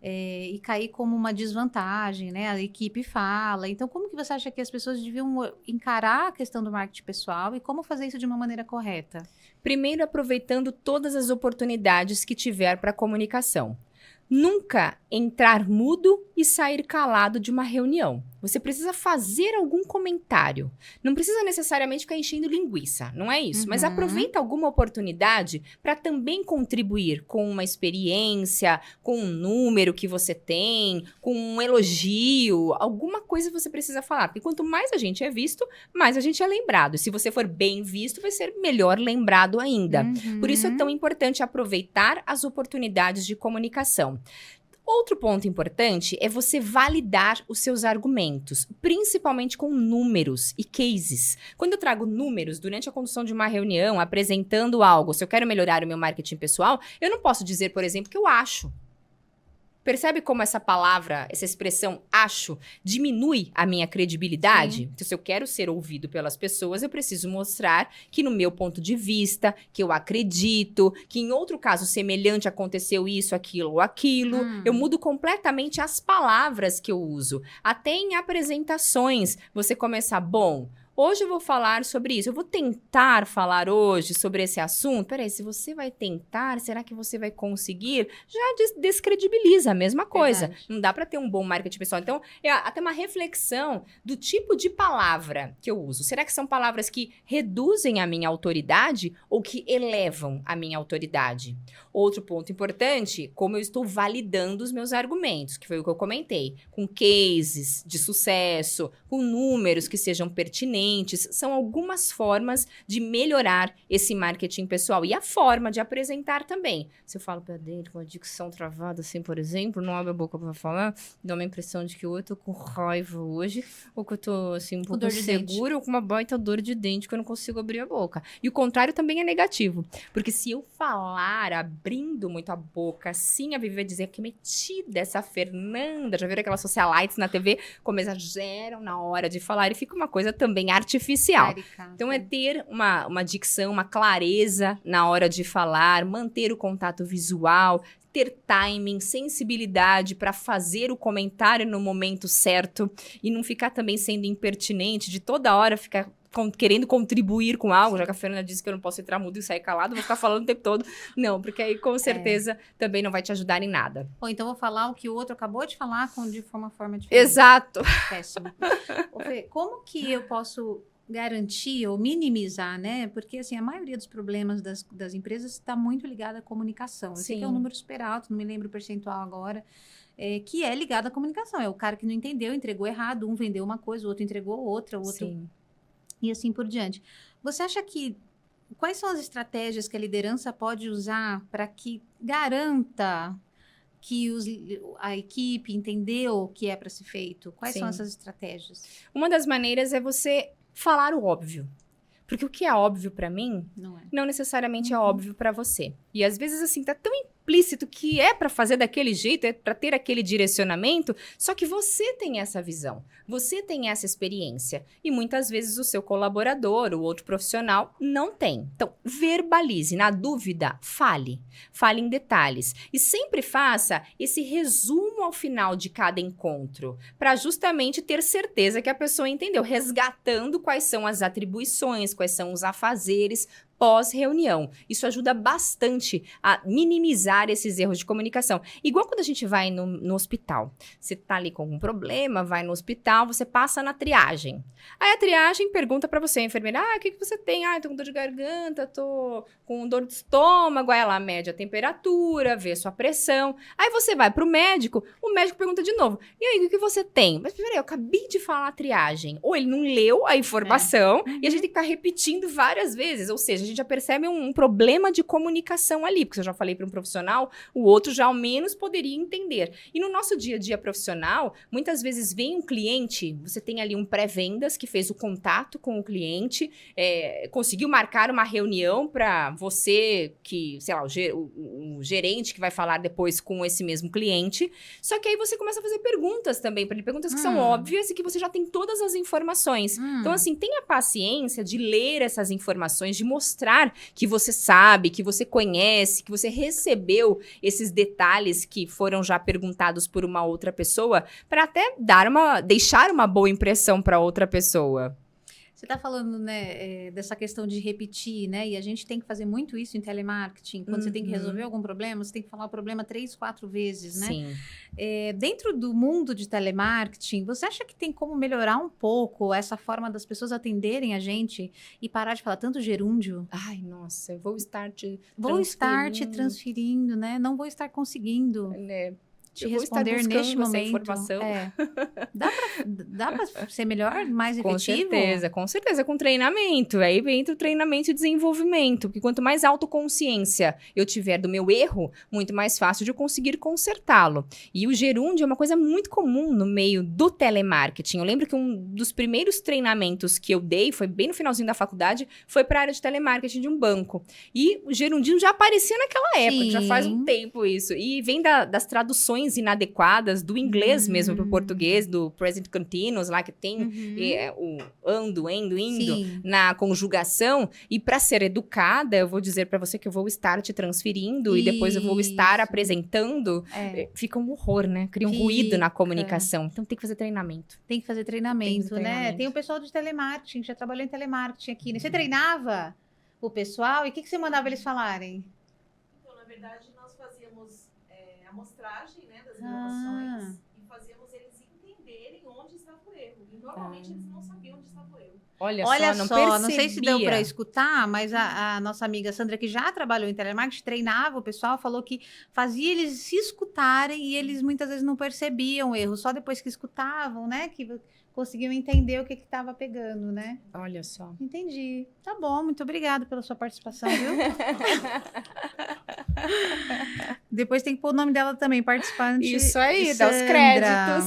e cair como uma desvantagem, né? A equipe fala. Então, como que você acha que as pessoas deviam encarar a questão do marketing pessoal e como fazer isso de uma maneira correta?
Primeiro, aproveitando todas as oportunidades que tiver para comunicação. Nunca entrar mudo e sair calado de uma reunião. Você precisa fazer algum comentário. Não precisa necessariamente ficar enchendo linguiça, não é isso. Mas aproveita alguma oportunidade para também contribuir com uma experiência, com um número que você tem, com um elogio, alguma coisa você precisa falar. Porque quanto mais a gente é visto, mais a gente é lembrado. E se você for bem visto, vai ser melhor lembrado ainda. Por isso é tão importante aproveitar as oportunidades de comunicação. Outro ponto importante é você validar os seus argumentos, principalmente com números e cases. Quando eu trago números durante a condução de uma reunião, apresentando algo, se eu quero melhorar o meu marketing pessoal, eu não posso dizer, por exemplo, que eu acho. Percebe como essa palavra, essa expressão acho, diminui a minha credibilidade? Então, se eu quero ser ouvido pelas pessoas, eu preciso mostrar que no meu ponto de vista, que eu acredito, que em outro caso semelhante aconteceu isso, aquilo ou aquilo. Eu mudo completamente as palavras que eu uso. Até em apresentações, você começa, bom... Hoje eu vou falar sobre isso. Eu vou tentar falar hoje sobre esse assunto. Peraí, se você vai tentar, será que você vai conseguir? Já descredibiliza a mesma coisa.
Verdade.
Não dá para ter um bom marketing pessoal. Então, é até uma reflexão do tipo de palavra que eu uso. Será que são palavras que reduzem a minha autoridade ou que elevam a minha autoridade? Outro ponto importante, como eu estou validando os meus argumentos, que foi o que eu comentei. Com cases de sucesso, com números que sejam pertinentes. São algumas formas de melhorar esse marketing pessoal. E a forma de apresentar também. Se eu falo pra dentro com a dicção travada, assim, por exemplo, não abro a boca pra falar, dá uma impressão de que ou eu tô com raiva hoje, ou que eu tô, assim, um pouco insegura, ou com uma baita dor de dente que eu não consigo abrir a boca. E o contrário também é negativo. Porque se eu falar abrindo muito a boca, assim, a Vivi vai dizer que metida essa Fernanda, já viram aquelas socialites na TV, como exageram na hora de falar, e fica uma coisa também artificial. Então, é ter uma dicção, uma clareza na hora de falar, manter o contato visual, ter timing, sensibilidade para fazer o comentário no momento certo e não ficar também sendo impertinente, de toda hora ficar querendo contribuir com algo, já que a Fernanda disse que eu não posso entrar mudo e sair calado, vou ficar falando o tempo todo. Não, porque aí com certeza também não vai te ajudar em nada.
Ou então vou falar o que o outro acabou de falar de uma forma diferente.
Exato.
Péssimo. Ô, Fê, como que eu posso garantir ou minimizar, né? Porque, assim, a maioria dos problemas das empresas está muito ligada à comunicação. Eu sei que é um número super alto, não me lembro o percentual agora, que é ligado à comunicação. É o cara que não entendeu, entregou errado, um vendeu uma coisa, o outro entregou outra, o outro...
Sim.
E assim por diante. Você acha que... Quais são as estratégias que a liderança pode usar para que garanta que a equipe entendeu o que é para ser feito? Quais são essas estratégias?
Uma das maneiras é você falar o óbvio. Porque o que é óbvio para mim, não necessariamente é óbvio para você. E às vezes, assim, tá tão implícito que é para fazer daquele jeito, é para ter aquele direcionamento, só que você tem essa visão, você tem essa experiência. E muitas vezes o seu colaborador, o outro profissional, não tem. Então, verbalize. Na dúvida, fale. Fale em detalhes. E sempre faça esse resumo ao final de cada encontro, para justamente ter certeza que a pessoa entendeu, resgatando quais são as atribuições, quais são os afazeres pós-reunião. Isso ajuda bastante a minimizar esses erros de comunicação. Igual quando a gente vai no hospital. Você tá ali com algum problema, vai no hospital, você passa na triagem. Aí a triagem pergunta pra você, a enfermeira, o que você tem? Tô com dor de garganta, tô com dor de estômago. Aí ela mede a temperatura, vê sua pressão. Aí você vai pro médico, o médico pergunta de novo, e aí, o que você tem? Mas peraí, eu acabei de falar a triagem. Ou ele não leu a informação, e a gente tem que ficar repetindo várias vezes. Ou seja, a gente já percebe um problema de comunicação ali, porque se eu já falei para um profissional, o outro já ao menos poderia entender. E no nosso dia a dia profissional, muitas vezes vem um cliente, você tem ali um pré-vendas que fez o contato com o cliente, conseguiu marcar uma reunião para você, que, sei lá, o gerente que vai falar depois com esse mesmo cliente, só que aí você começa a fazer perguntas também para ele, perguntas que são óbvias e que você já tem todas as informações. Então, assim, tenha paciência de ler essas informações, de mostrar que você sabe, que você conhece, que você recebeu esses detalhes que foram já perguntados por uma outra pessoa, para até deixar uma boa impressão para outra pessoa.
Você está falando, né, dessa questão de repetir, né? E a gente tem que fazer muito isso em telemarketing. Quando você tem que resolver algum problema, você tem que falar o problema 3, 4 vezes, né?
Sim.
Dentro do mundo de telemarketing, você acha que tem como melhorar um pouco essa forma das pessoas atenderem a gente e parar de falar tanto gerúndio?
Ai, nossa, eu vou estar te
transferindo, né? Não vou estar conseguindo. Te
eu vou estar
responder
buscando
neste
essa
momento.
informação.
Dá pra ser melhor, mais efetivo?
Com certeza, com treinamento. Aí entra o treinamento e desenvolvimento. Porque quanto mais autoconsciência eu tiver do meu erro, muito mais fácil de eu conseguir consertá-lo. E o gerúndio é uma coisa muito comum no meio do telemarketing. Eu lembro que um dos primeiros treinamentos que eu dei, foi bem no finalzinho da faculdade, foi para a área de telemarketing de um banco. E o gerundinho já aparecia naquela época, já faz um tempo isso. E vem das traduções inadequadas do inglês mesmo para o português, do present continuous lá que tem o ando, indo
Sim.
na conjugação. E para ser educada, eu vou dizer para você que eu vou estar te transferindo e depois eu vou estar apresentando. Fica um horror, né? Cria um ruído na comunicação. Então tem que fazer treinamento.
Tem que fazer treinamento, né? Tem o pessoal de telemarketing, já trabalhou em telemarketing aqui, né? Você treinava o pessoal e o que você mandava eles falarem?
Então, na verdade, nós fazíamos amostragem, né, das inovações e fazíamos eles entenderem onde estava o erro. E normalmente eles não sabiam onde estava o erro.
Olha
só, não sei se deu para escutar, mas a nossa amiga Sandra, que já trabalhou em telemarketing, treinava o pessoal, falou que fazia eles se escutarem e eles muitas vezes não percebiam o erro, só depois que escutavam, né, que conseguiam entender o que estava pegando, né?
Olha só.
Entendi. Tá bom, muito obrigada pela sua participação, viu? Depois tem que pôr o nome dela também, participante.
Isso aí,
Sandra.
dá os créditos.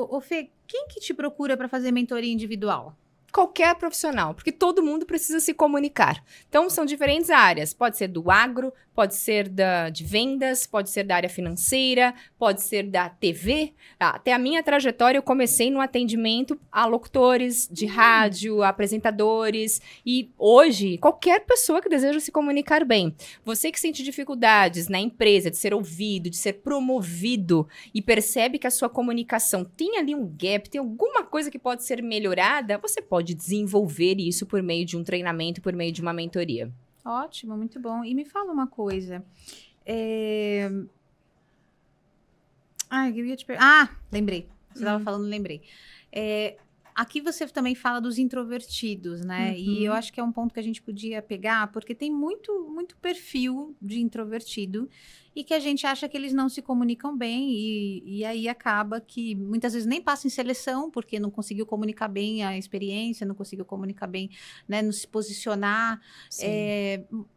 Ô Fê, quem que te procura para fazer mentoria individual?
Qualquer profissional, porque todo mundo precisa se comunicar. Então, são diferentes áreas. Pode ser do agro, pode ser de vendas, pode ser da área financeira, pode ser da TV. Até a minha trajetória, eu comecei no atendimento a locutores de rádio, apresentadores. E hoje, qualquer pessoa que deseja se comunicar bem. Você que sente dificuldades na empresa de ser ouvido, de ser promovido e percebe que a sua comunicação tem ali um gap, tem alguma coisa que pode ser melhorada, você pode desenvolver isso por meio de um treinamento, por meio de uma mentoria.
Ótimo, muito bom. E me fala uma coisa. Eu ia te perguntar. Lembrei. Você estava falando, lembrei. Aqui você também fala dos introvertidos, né? E eu acho que é um ponto que a gente podia pegar, porque tem muito, muito perfil de introvertido e que a gente acha que eles não se comunicam bem e aí acaba que muitas vezes nem passa em seleção, porque não conseguiu comunicar bem a experiência, não conseguiu comunicar bem, né? Não se posicionar.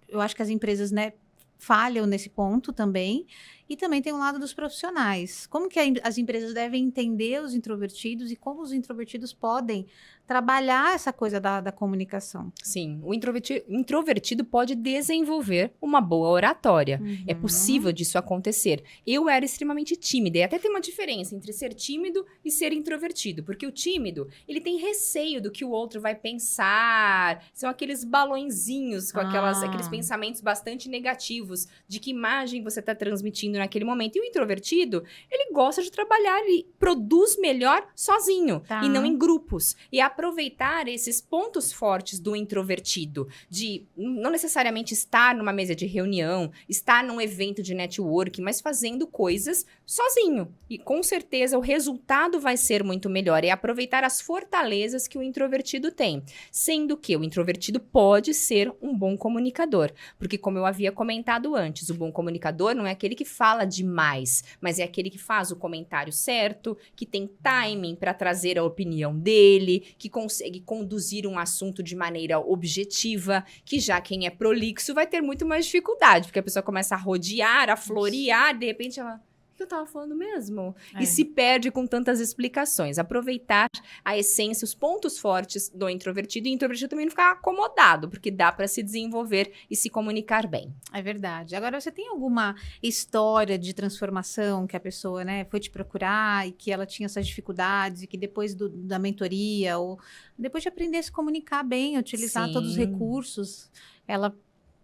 Eu acho que as empresas, né, falham nesse ponto também. E também tem o lado dos profissionais. Como que as empresas devem entender os introvertidos e como os introvertidos podem trabalhar essa coisa da comunicação?
Sim, o introvertido pode desenvolver uma boa oratória. É possível disso acontecer. Eu era extremamente tímida, e até tem uma diferença entre ser tímido e ser introvertido, porque o tímido, ele tem receio do que o outro vai pensar, são aqueles balõezinhos com aqueles pensamentos bastante negativos de que imagem você está transmitindo naquele momento. E o introvertido, ele gosta de trabalhar e produz melhor sozinho e não em grupos. E aproveitar esses pontos fortes do introvertido, de não necessariamente estar numa mesa de reunião, estar num evento de networking, mas fazendo coisas sozinho. E com certeza o resultado vai ser muito melhor. É aproveitar as fortalezas que o introvertido tem. Sendo que o introvertido pode ser um bom comunicador. Porque como eu havia comentado antes, o bom comunicador não é aquele que fala demais, mas é aquele que faz o comentário certo, que tem timing para trazer a opinião dele, que consegue conduzir um assunto de maneira objetiva, que já quem é prolixo vai ter muito mais dificuldade, porque a pessoa começa a rodear, a florear, de repente ela... O que eu tava falando mesmo? E se perde com tantas explicações. Aproveitar a essência, os pontos fortes do introvertido. E o introvertido também não ficar acomodado, porque dá para se desenvolver e se comunicar bem.
É verdade. Agora, você tem alguma história de transformação que a pessoa, né, foi te procurar e que ela tinha essas dificuldades e que depois da mentoria ou depois de aprender a se comunicar bem, utilizar todos os recursos, ela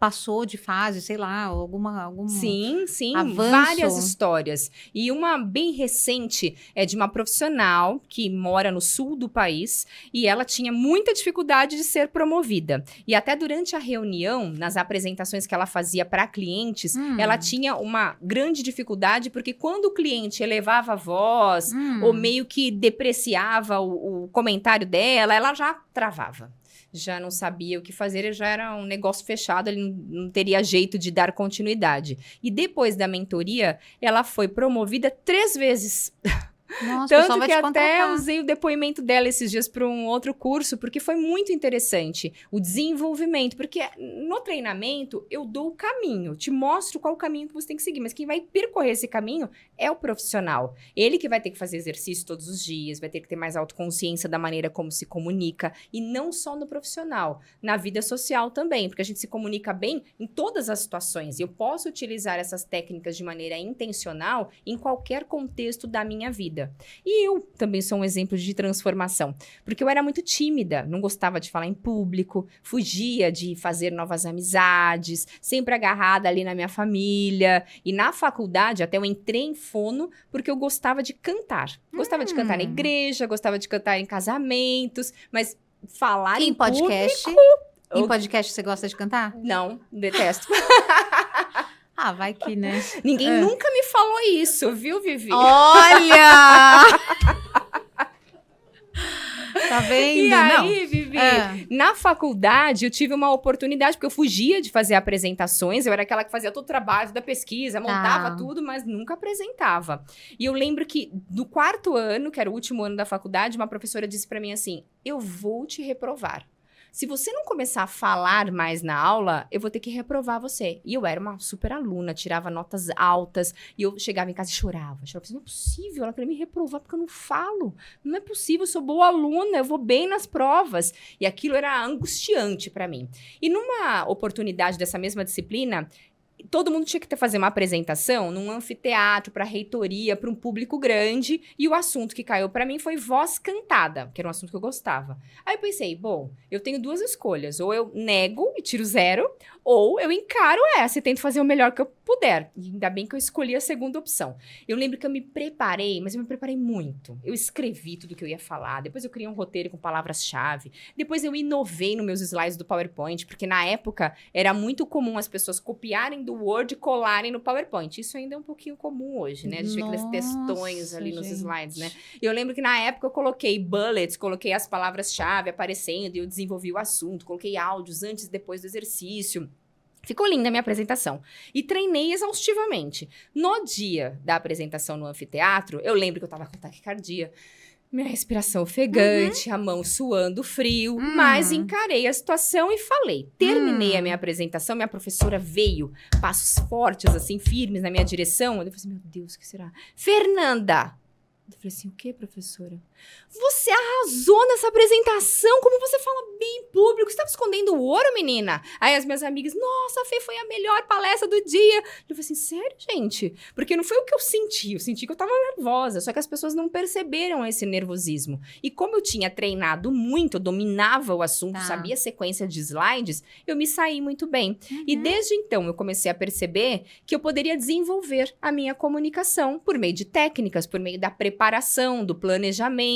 passou de fase, sei lá, algum
Sim,
avanço.
Várias histórias. E uma bem recente é de uma profissional que mora no sul do país e ela tinha muita dificuldade de ser promovida. E até durante a reunião, nas apresentações que ela fazia para clientes, ela tinha uma grande dificuldade porque quando o cliente elevava a voz ou meio que depreciava o comentário dela, ela já travava. Já não sabia o que fazer, já era um negócio fechado, ele não teria jeito de dar continuidade. E depois da mentoria, ela foi promovida 3 vezes.
Nossa, o
Tanto
pessoal vai
que
te
até
contratar.
usei o depoimento dela esses dias para um outro curso, porque foi muito interessante. O desenvolvimento, porque no treinamento eu dou o caminho, te mostro qual o caminho que você tem que seguir, mas quem vai percorrer esse caminho é o profissional. Ele que vai ter que fazer exercício todos os dias, vai ter que ter mais autoconsciência da maneira como se comunica, e não só no profissional, na vida social também, porque a gente se comunica bem em todas as situações, e eu posso utilizar essas técnicas de maneira intencional em qualquer contexto da minha vida. E eu também sou um exemplo de transformação, porque eu era muito tímida, não gostava de falar em público, fugia de fazer novas amizades, sempre agarrada ali na minha família. E na faculdade, até eu entrei em fono, porque eu gostava de cantar. Gostava de cantar na igreja, gostava de cantar em casamentos, mas falar em
podcast?
público...
Em podcast você gosta de cantar?
Não, detesto.
Ah, vai que, né?
Ninguém nunca me falou isso, viu, Vivi?
Olha! Tá vendo?
E aí, Vivi,
É.
na faculdade eu tive uma oportunidade, porque eu fugia de fazer apresentações, eu era aquela que fazia todo o trabalho da pesquisa, montava tudo, mas nunca apresentava. E eu lembro que no 4º ano, que era o último ano da faculdade, uma professora disse pra mim assim, eu vou te reprovar. Se você não começar a falar mais na aula, eu vou ter que reprovar você. E eu era uma super aluna, tirava notas altas, e eu chegava em casa e chorava. Chorava assim, não é possível, ela queria me reprovar porque eu não falo. Não é possível, eu sou boa aluna, eu vou bem nas provas. E aquilo era angustiante para mim. E numa oportunidade dessa mesma disciplina, todo mundo tinha que fazer uma apresentação num anfiteatro, para reitoria, para um público grande, e o assunto que caiu para mim foi voz cantada, que era um assunto que eu gostava. Aí eu pensei, bom, eu tenho 2 escolhas, ou eu nego e tiro 0, ou eu encaro essa e tento fazer o melhor que eu puder. E ainda bem que eu escolhi a segunda opção. Eu lembro que eu me preparei, mas eu me preparei muito. Eu escrevi tudo que eu ia falar, depois eu criei um roteiro com palavras-chave, depois eu inovei nos meus slides do PowerPoint, porque na época era muito comum as pessoas copiarem do Word e colarem no PowerPoint. Isso ainda é um pouquinho comum hoje, né? A gente vê aqueles textões ali nos slides, né? E eu lembro que na época eu coloquei bullets, coloquei as palavras-chave aparecendo e eu desenvolvi o assunto, coloquei áudios antes e depois do exercício. Ficou linda a minha apresentação. E treinei exaustivamente. No dia da apresentação no anfiteatro, eu lembro que eu tava com taquicardia, minha respiração ofegante, a mão suando frio, mas encarei a situação e falei. Terminei a minha apresentação, minha professora veio, passos fortes, assim, firmes na minha direção. Eu falei assim, meu Deus, o que será? Fernanda! Eu falei assim, o que, professora? Você arrasou nessa apresentação, como você fala bem em público, você estava escondendo o ouro, menina? Aí as minhas amigas, nossa, Fê, foi a melhor palestra do dia. Eu falei assim, sério, gente? Porque não foi o que eu senti que eu tava nervosa, só que as pessoas não perceberam esse nervosismo. E como eu tinha treinado muito, eu dominava o assunto, sabia a sequência de slides, eu me saí muito bem. E desde então eu comecei a perceber que eu poderia desenvolver a minha comunicação por meio de técnicas, por meio da preparação, do planejamento.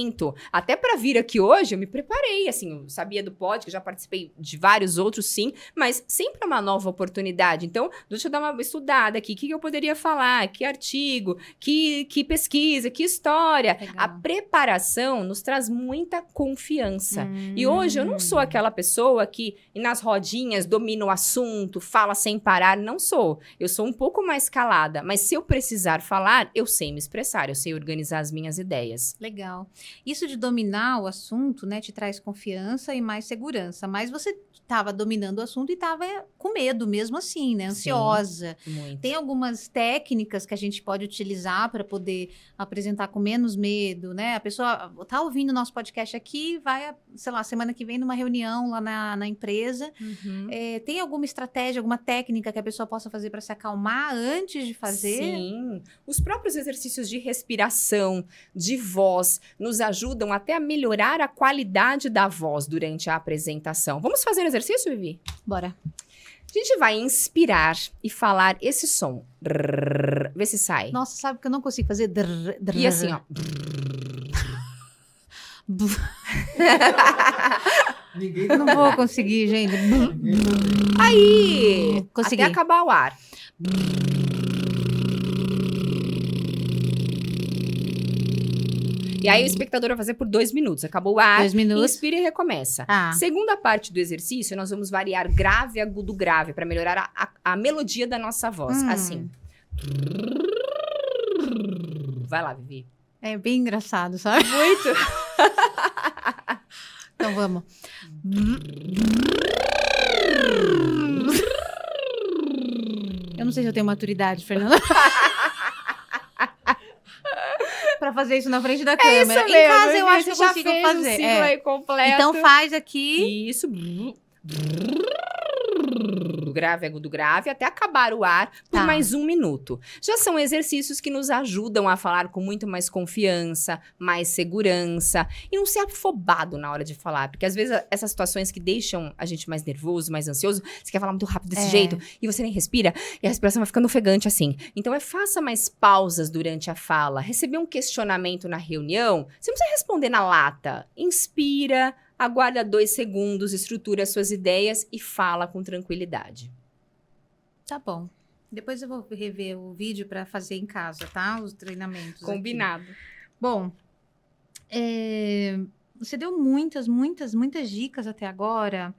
Até para vir aqui hoje, eu me preparei, assim, eu sabia do podcast, já participei de vários outros, sim, mas sempre é uma nova oportunidade. Então, deixa eu dar uma estudada aqui, o que eu poderia falar, que artigo, que pesquisa, que história.
Legal.
A preparação nos traz muita confiança. E hoje eu não sou aquela pessoa que nas rodinhas domina o assunto, fala sem parar, não sou. Eu sou um pouco mais calada, mas se eu precisar falar, eu sei me expressar, eu sei organizar as minhas ideias.
Legal. Isso de dominar o assunto, né, te traz confiança e mais segurança. Mas você estava dominando o assunto e estava com medo mesmo assim, né? Ansiosa.
Sim, muito.
Tem algumas técnicas que a gente pode utilizar para poder apresentar com menos medo, né? A pessoa tá ouvindo o nosso podcast aqui, vai, sei lá, semana que vem numa reunião lá na empresa. Tem alguma estratégia, alguma técnica que a pessoa possa fazer para se acalmar antes de fazer?
Sim. Os próprios exercícios de respiração, de voz, nos ajudam até a melhorar a qualidade da voz durante a apresentação. Vamos fazer um exercício, Vivi?
Bora.
A gente vai inspirar e falar esse som. Vê se sai.
Nossa, sabe que eu não consigo fazer...
E assim, ó.
Ninguém
Não vou conseguir, gente.
Aí!
Consegui.
Até acabar o ar. E aí o espectador vai fazer por 2 minutos. Acabou o ar,
2 minutos.
inspira e recomeça.
Ah.
Segunda parte do exercício, nós vamos variar grave, agudo, grave, para melhorar a melodia da nossa voz. Assim. Vai lá, Vivi.
É bem engraçado, sabe?
Muito.
Então vamos. Eu não sei se eu tenho maturidade, Fernanda. Pra fazer isso na frente da câmera. Em casa eu acho que eu consigo fazer.
Um ciclo aí completo.
Então faz aqui.
Isso. Grave, agudo, grave, até acabar o ar por
Tá.
mais 1 minuto. Já são exercícios que nos ajudam a falar com muito mais confiança, mais segurança e não ser afobado na hora de falar. Porque às vezes essas situações que deixam a gente mais nervoso, mais ansioso, você quer falar muito rápido desse jeito e você nem respira e a respiração vai ficando ofegante assim. Então faça mais pausas durante a fala. Receber um questionamento na reunião, você não precisa responder na lata. Inspira, aguarda 2 segundos, estrutura suas ideias e fala com tranquilidade.
Tá bom. Depois eu vou rever o vídeo pra fazer em casa, tá? Os treinamentos.
Combinado.
Aqui. Bom, você deu muitas dicas até agora.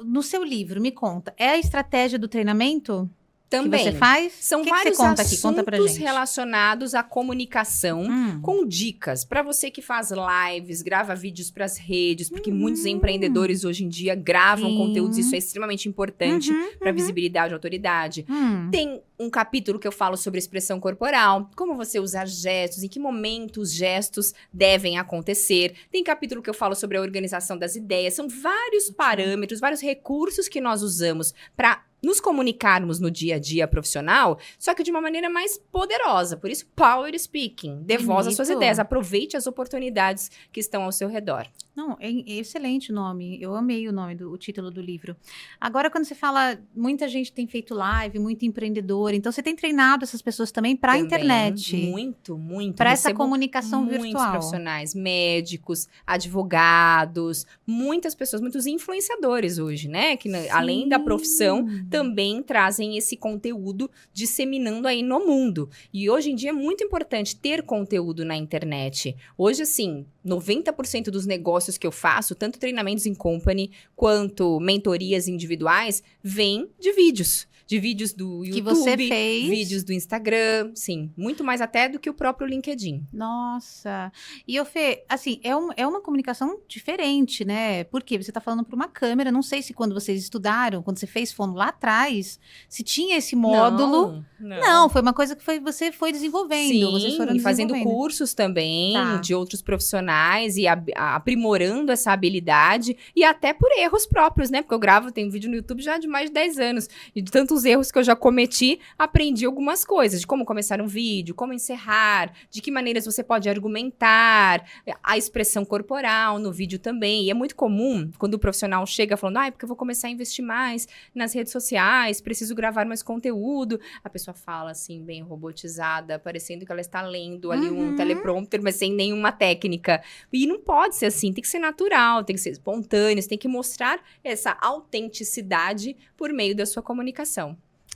No seu livro, me conta, é a estratégia do treinamento
Também.
que você faz?
São
O que
vários
você conta aqui? Conta pra
assuntos
gente.
relacionados à comunicação com dicas para você que faz lives, grava vídeos para as redes, porque muitos empreendedores hoje em dia gravam
Sim.
conteúdos, isso é extremamente importante para visibilidade e autoridade. Tem um capítulo que eu falo sobre expressão corporal, como você usar gestos, em que momento os gestos devem acontecer. Tem capítulo que eu falo sobre a organização das ideias. São vários parâmetros, vários recursos que nós usamos para nos comunicarmos no dia a dia profissional, só que de uma maneira mais poderosa. Por isso, power speaking. Dê voz às suas
Bonito.
ideias. Aproveite as oportunidades que estão ao seu redor.
Não, é excelente o nome. Eu amei o título do livro. Agora, quando você fala, muita gente tem feito live, muito empreendedor. Então, você tem treinado essas pessoas também para a
Também,
internet.
Muito.
Para essa
Recebo
comunicação
muitos
virtual.
profissionais, médicos, advogados, muitas pessoas, muitos influenciadores hoje, né? Que além da profissão, também trazem esse conteúdo disseminando aí no mundo. E hoje em dia é muito importante ter conteúdo na internet. Hoje, assim, 90% dos negócios que eu faço, tanto treinamentos em company, quanto mentorias individuais, vêm de vídeos. De vídeos do YouTube,
Que você fez.
vídeos do Instagram, sim. Muito mais até do que o próprio LinkedIn.
Nossa. E, Fê, assim, é uma comunicação diferente, né? Porque você está falando para uma câmera. Não sei se quando vocês estudaram, quando você fez fono lá atrás, se tinha esse módulo. Não, foi uma coisa que você foi desenvolvendo.
Sim,
vocês foram
e fazendo
desenvolvendo.
cursos também
Tá.
de outros profissionais e aprimorando essa habilidade e até por erros próprios, né? Porque eu gravo, tenho vídeo no YouTube já de mais de 10 anos e de tantos erros que eu já cometi, aprendi algumas coisas, de como começar um vídeo, como encerrar, de que maneiras você pode argumentar, a expressão corporal no vídeo também. E é muito comum quando o profissional chega falando, porque eu vou começar a investir mais nas redes sociais, preciso gravar mais conteúdo. A pessoa fala assim, bem robotizada, parecendo que ela está lendo ali um teleprompter, mas sem nenhuma técnica. E não pode ser assim, tem que ser natural, tem que ser espontâneo, você tem que mostrar essa autenticidade por meio da sua comunicação.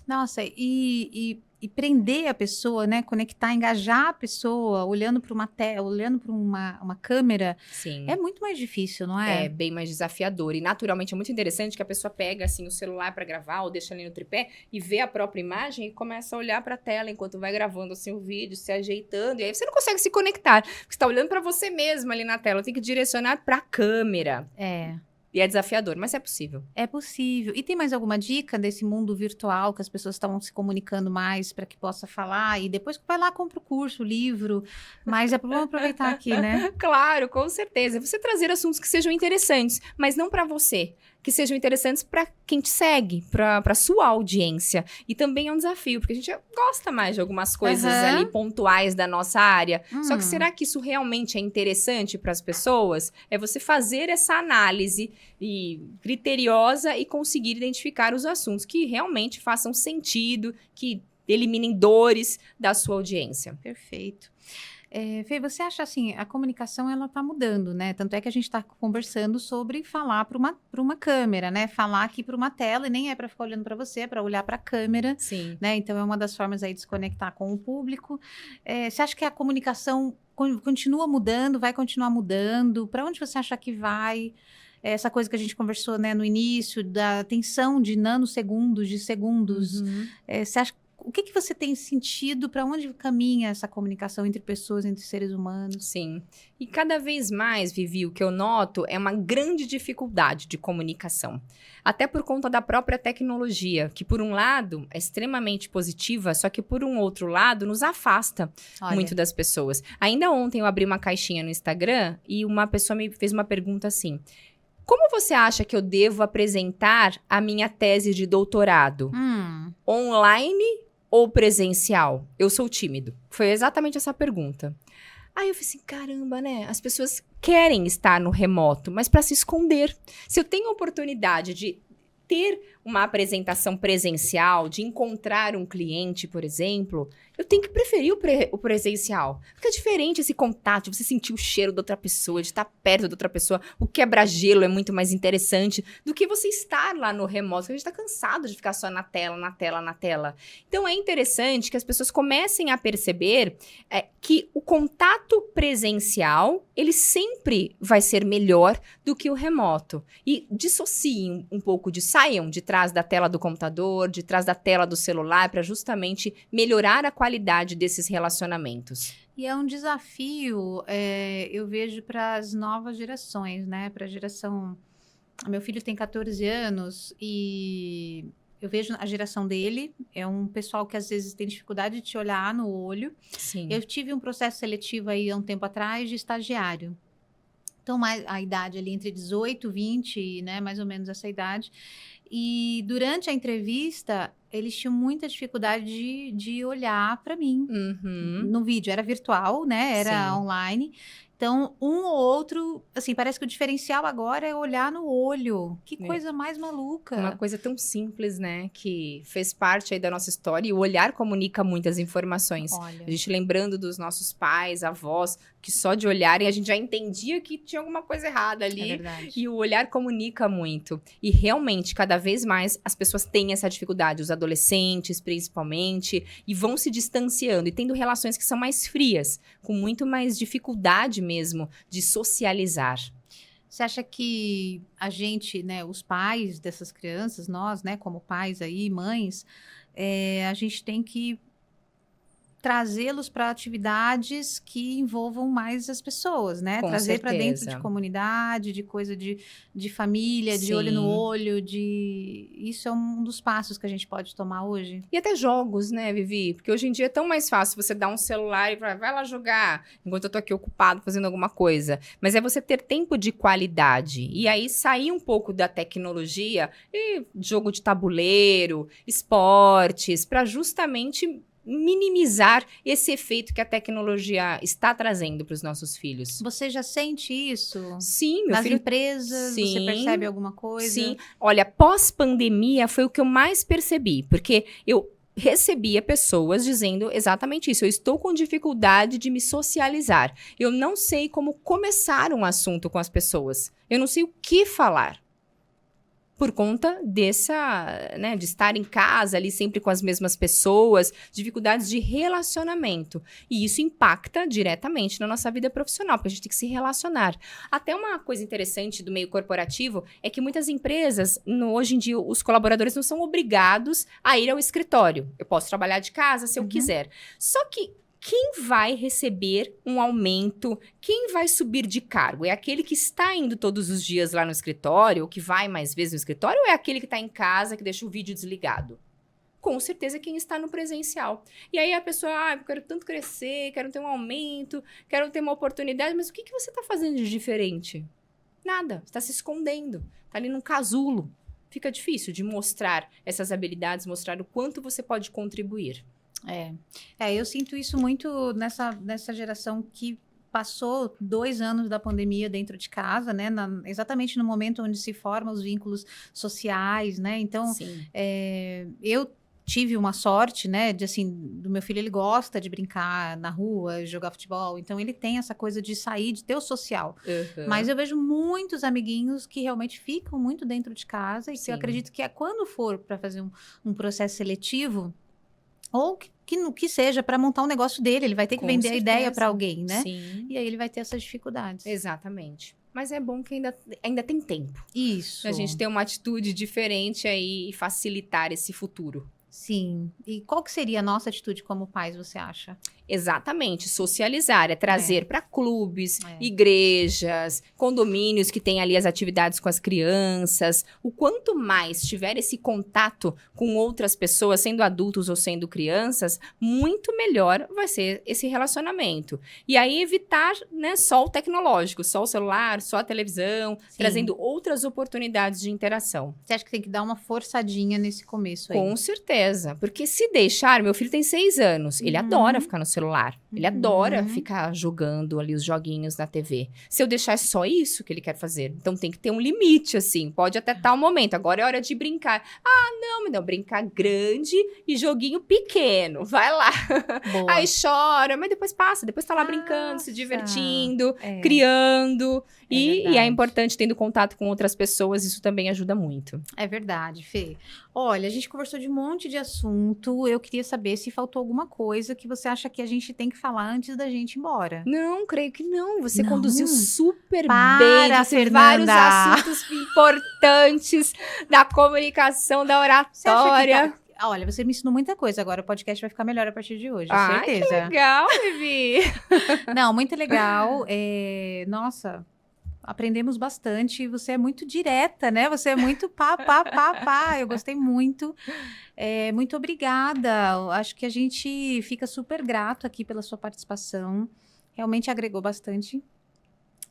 Nossa, e prender a pessoa, né? Conectar, engajar a pessoa, olhando para uma tela, olhando para uma câmera,
Sim.
é muito mais difícil, não é?
É bem mais desafiador. E naturalmente é muito interessante que a pessoa pega assim o celular para gravar ou deixa ali no tripé e vê a própria imagem e começa a olhar para a tela enquanto vai gravando assim o vídeo, se ajeitando. E aí você não consegue se conectar, porque você tá olhando para você mesmo ali na tela. Tem que direcionar para a câmera. E é desafiador, mas é possível.
É possível. E tem mais alguma dica desse mundo virtual que as pessoas estão se comunicando mais para que possa falar? E depois vai lá, compra o curso, o livro. Mas vamos aproveitar aqui, né?
Claro, com certeza. Você trazer assuntos que sejam interessantes, mas não para você. que sejam interessantes para quem te segue, para sua audiência. E também é um desafio, porque a gente gosta mais de algumas coisas ali pontuais da nossa área. Só que será que isso realmente é interessante para as pessoas? É você fazer essa análise criteriosa e conseguir identificar os assuntos que realmente façam sentido, que eliminem dores da sua audiência.
Perfeito. Fê, você acha assim, a comunicação ela tá mudando, né? Tanto é que a gente está conversando sobre falar para uma câmera, né? Falar aqui para uma tela e nem é para ficar olhando para você, é para olhar para a câmera.
Sim.
Né? Então é uma das formas aí de se conectar com o público. Você acha que a comunicação continua mudando, vai continuar mudando? Para onde você acha que vai? Essa coisa que a gente conversou, né, no início, da tensão de nanosegundos, de segundos. Você acha o que você tem sentido? Para onde caminha essa comunicação entre pessoas, entre seres humanos?
Sim. E cada vez mais, Vivi, o que eu noto é uma grande dificuldade de comunicação. Até por conta da própria tecnologia, que por um lado é extremamente positiva, só que por um outro lado nos afasta muito das pessoas. Ainda ontem eu abri uma caixinha no Instagram e uma pessoa me fez uma pergunta assim: como você acha que eu devo apresentar a minha tese de doutorado? Online ou presencial? Eu sou tímido. Foi exatamente essa pergunta. Aí eu falei assim, caramba, né? As pessoas querem estar no remoto, mas para se esconder. Se eu tenho a oportunidade de ter uma apresentação presencial, de encontrar um cliente, por exemplo, eu tenho que preferir o presencial. Porque é diferente esse contato, de você sentir o cheiro da outra pessoa, de estar perto da outra pessoa. O quebra-gelo é muito mais interessante do que você estar lá no remoto. A gente está cansado de ficar só na tela, na tela, na tela. Então, é interessante que as pessoas comecem a perceber que o contato presencial, ele sempre vai ser melhor do que o remoto. E dissociem um pouco saiam de trás da tela do computador, de trás da tela do celular, para justamente melhorar a qualidade desses relacionamentos.
E é um desafio, eu vejo para as novas gerações, né? Para a geração... Meu filho tem 14 anos e eu vejo a geração dele, é um pessoal que às vezes tem dificuldade de te olhar no olho.
Sim.
Eu tive um processo seletivo aí há um tempo atrás de estagiário. Então, a idade ali entre 18 e 20, né? Mais ou menos essa idade. E durante a entrevista, eles tinham muita dificuldade de olhar para mim. No vídeo, era virtual, né? Era online. Então, um ou outro, assim, parece que o diferencial agora é olhar no olho. Que coisa mais maluca.
Uma coisa tão simples, né? Que fez parte aí da nossa história. E o olhar comunica muitas informações.
Olha.
A gente lembrando dos nossos pais, avós, que só de olharem a gente já entendia que tinha alguma coisa errada ali.
É verdade.
E o olhar comunica muito. E realmente, cada vez mais, as pessoas têm essa dificuldade. Os adolescentes, principalmente. E vão se distanciando. E tendo relações que são mais frias. Com muito mais dificuldade mesmo de socializar.
Você acha que a gente, né, os pais dessas crianças, nós, né, como pais aí, mães, a gente tem que trazê-los para atividades que envolvam mais as pessoas, né?
Com
Trazer para dentro de
certeza.
comunidade, de coisa de família, de olho no olho, isso é um dos passos que a gente pode tomar hoje.
E até jogos, né, Vivi? Porque hoje em dia é tão mais fácil você dar um celular e vai lá jogar, enquanto eu tô aqui ocupado fazendo alguma coisa. Mas é você ter tempo de qualidade. E aí sair um pouco da tecnologia e jogo de tabuleiro, esportes, para justamente minimizar esse efeito que a tecnologia está trazendo para os nossos filhos.
Você já sente isso?
Sim, meu
Nas
filho...
empresas,
Sim,
você percebe alguma coisa?
Sim. Olha, pós-pandemia foi o que eu mais percebi, porque eu recebia pessoas dizendo exatamente isso. Eu estou com dificuldade de me socializar. Eu não sei como começar um assunto com as pessoas. Eu não sei o que falar. Por conta dessa, né, de estar em casa ali sempre com as mesmas pessoas, dificuldades de relacionamento. E isso impacta diretamente na nossa vida profissional, porque a gente tem que se relacionar. Até uma coisa interessante do meio corporativo é que muitas empresas, hoje em dia, os colaboradores não são obrigados a ir ao escritório. Eu posso trabalhar de casa se eu quiser. Só que quem vai receber um aumento, quem vai subir de cargo? É aquele que está indo todos os dias lá no escritório, ou que vai mais vezes no escritório, ou é aquele que está em casa, que deixa o vídeo desligado? Com certeza quem está no presencial. E aí a pessoa, eu quero tanto crescer, quero ter um aumento, quero ter uma oportunidade, mas o que você está fazendo de diferente? Nada. Você está se escondendo. Está ali num casulo. Fica difícil de mostrar essas habilidades, mostrar o quanto você pode contribuir.
Eu sinto isso muito nessa geração que passou 2 anos da pandemia dentro de casa, né? Exatamente no momento onde se formam os vínculos sociais, né? Então, eu tive uma sorte, né? Do meu filho, ele gosta de brincar na rua, jogar futebol. Então, ele tem essa coisa de sair, de ter o social. Mas eu vejo muitos amiguinhos que realmente ficam muito dentro de casa e que eu acredito que quando for para fazer um processo seletivo, ou que seja para montar um negócio dele, ele vai ter que vender a ideia para alguém, né?
Sim.
E aí ele vai ter essas dificuldades.
Exatamente. Mas é bom que ainda tem tempo.
Isso.
A gente ter uma atitude diferente aí e facilitar esse futuro.
Sim. E qual que seria a nossa atitude como pais, você acha?
Exatamente, socializar, é trazer para clubes, igrejas, condomínios que têm ali as atividades com as crianças. O quanto mais tiver esse contato com outras pessoas, sendo adultos ou sendo crianças, muito melhor vai ser esse relacionamento. E aí evitar, né, só o tecnológico, só o celular, só a televisão, trazendo outras oportunidades de interação.
Você acha que tem que dar uma forçadinha nesse começo aí?
Com certeza, porque se deixar, meu filho tem 6 anos, ele adora ficar no celular. Ele adora ficar jogando ali os joguinhos na TV. Se eu deixar, é só isso que ele quer fazer. Então tem que ter um limite, assim. Pode até tal momento. Agora é hora de brincar. Não, brincar grande e joguinho pequeno. Vai lá.
Boa.
Aí chora, mas depois passa. Depois tá lá brincando, se divertindo, criando. E é importante, tendo contato com outras pessoas, isso também ajuda muito.
É verdade, Fê. Olha, a gente conversou de um monte de assunto. Eu queria saber se faltou alguma coisa que você acha que a gente tem que falar antes da gente ir embora.
Não, creio que não. Você
Não?
conduziu super
Para,
bem. Trouxe vários
Fernanda.
assuntos importantes da comunicação, da
Você acha que
oratória.
Olha, você me ensinou muita coisa. Agora o podcast vai ficar melhor a partir de hoje,
Ai,
certeza.
que legal, Vivi.
Não, muito legal. Nossa, aprendemos bastante. Você é muito direta, né? Você é muito pá. Eu gostei muito. Muito obrigada. Eu acho que a gente fica super grato aqui pela sua participação. Realmente agregou bastante.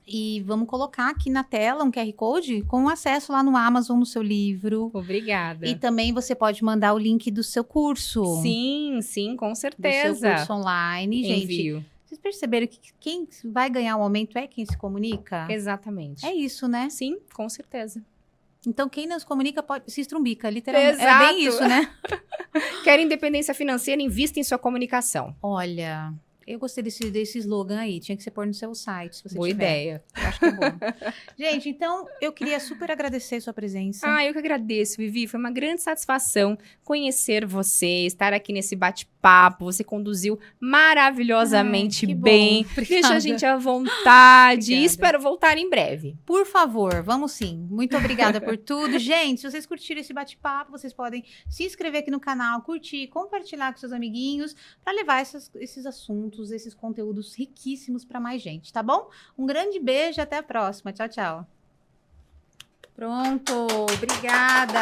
E vamos colocar aqui na tela um QR Code com acesso lá no Amazon, no seu livro.
Obrigada.
E também você pode mandar o link do seu curso.
Sim, com certeza.
Do seu curso online, gente.
Envio.
Vocês perceberam que quem vai ganhar o aumento é quem se comunica?
Exatamente.
É isso, né?
Sim, com certeza.
Então, quem não se comunica se estrumbica, literalmente.
Exato.
É bem isso, né?
Quer independência financeira? Invista em sua comunicação.
Olha, eu gostei desse slogan aí. Tinha que ser pôr no seu site, se você
Boa
tiver.
ideia.
Eu acho que é bom. Gente, então, eu queria super agradecer a sua presença.
Eu que agradeço, Vivi. Foi uma grande satisfação conhecer você, estar aqui nesse bate-papo. Você conduziu maravilhosamente
que bom.
bem.
Obrigada.
Deixa a gente à vontade.
Obrigada.
E espero voltar em breve.
Por favor, vamos sim. Muito obrigada por tudo. Gente, se vocês curtiram esse bate-papo, vocês podem se inscrever aqui no canal, curtir, compartilhar com seus amiguinhos, para levar esses assuntos, esses conteúdos riquíssimos para mais gente, tá bom? Um grande beijo, até a próxima. Tchau, tchau. Pronto, obrigada.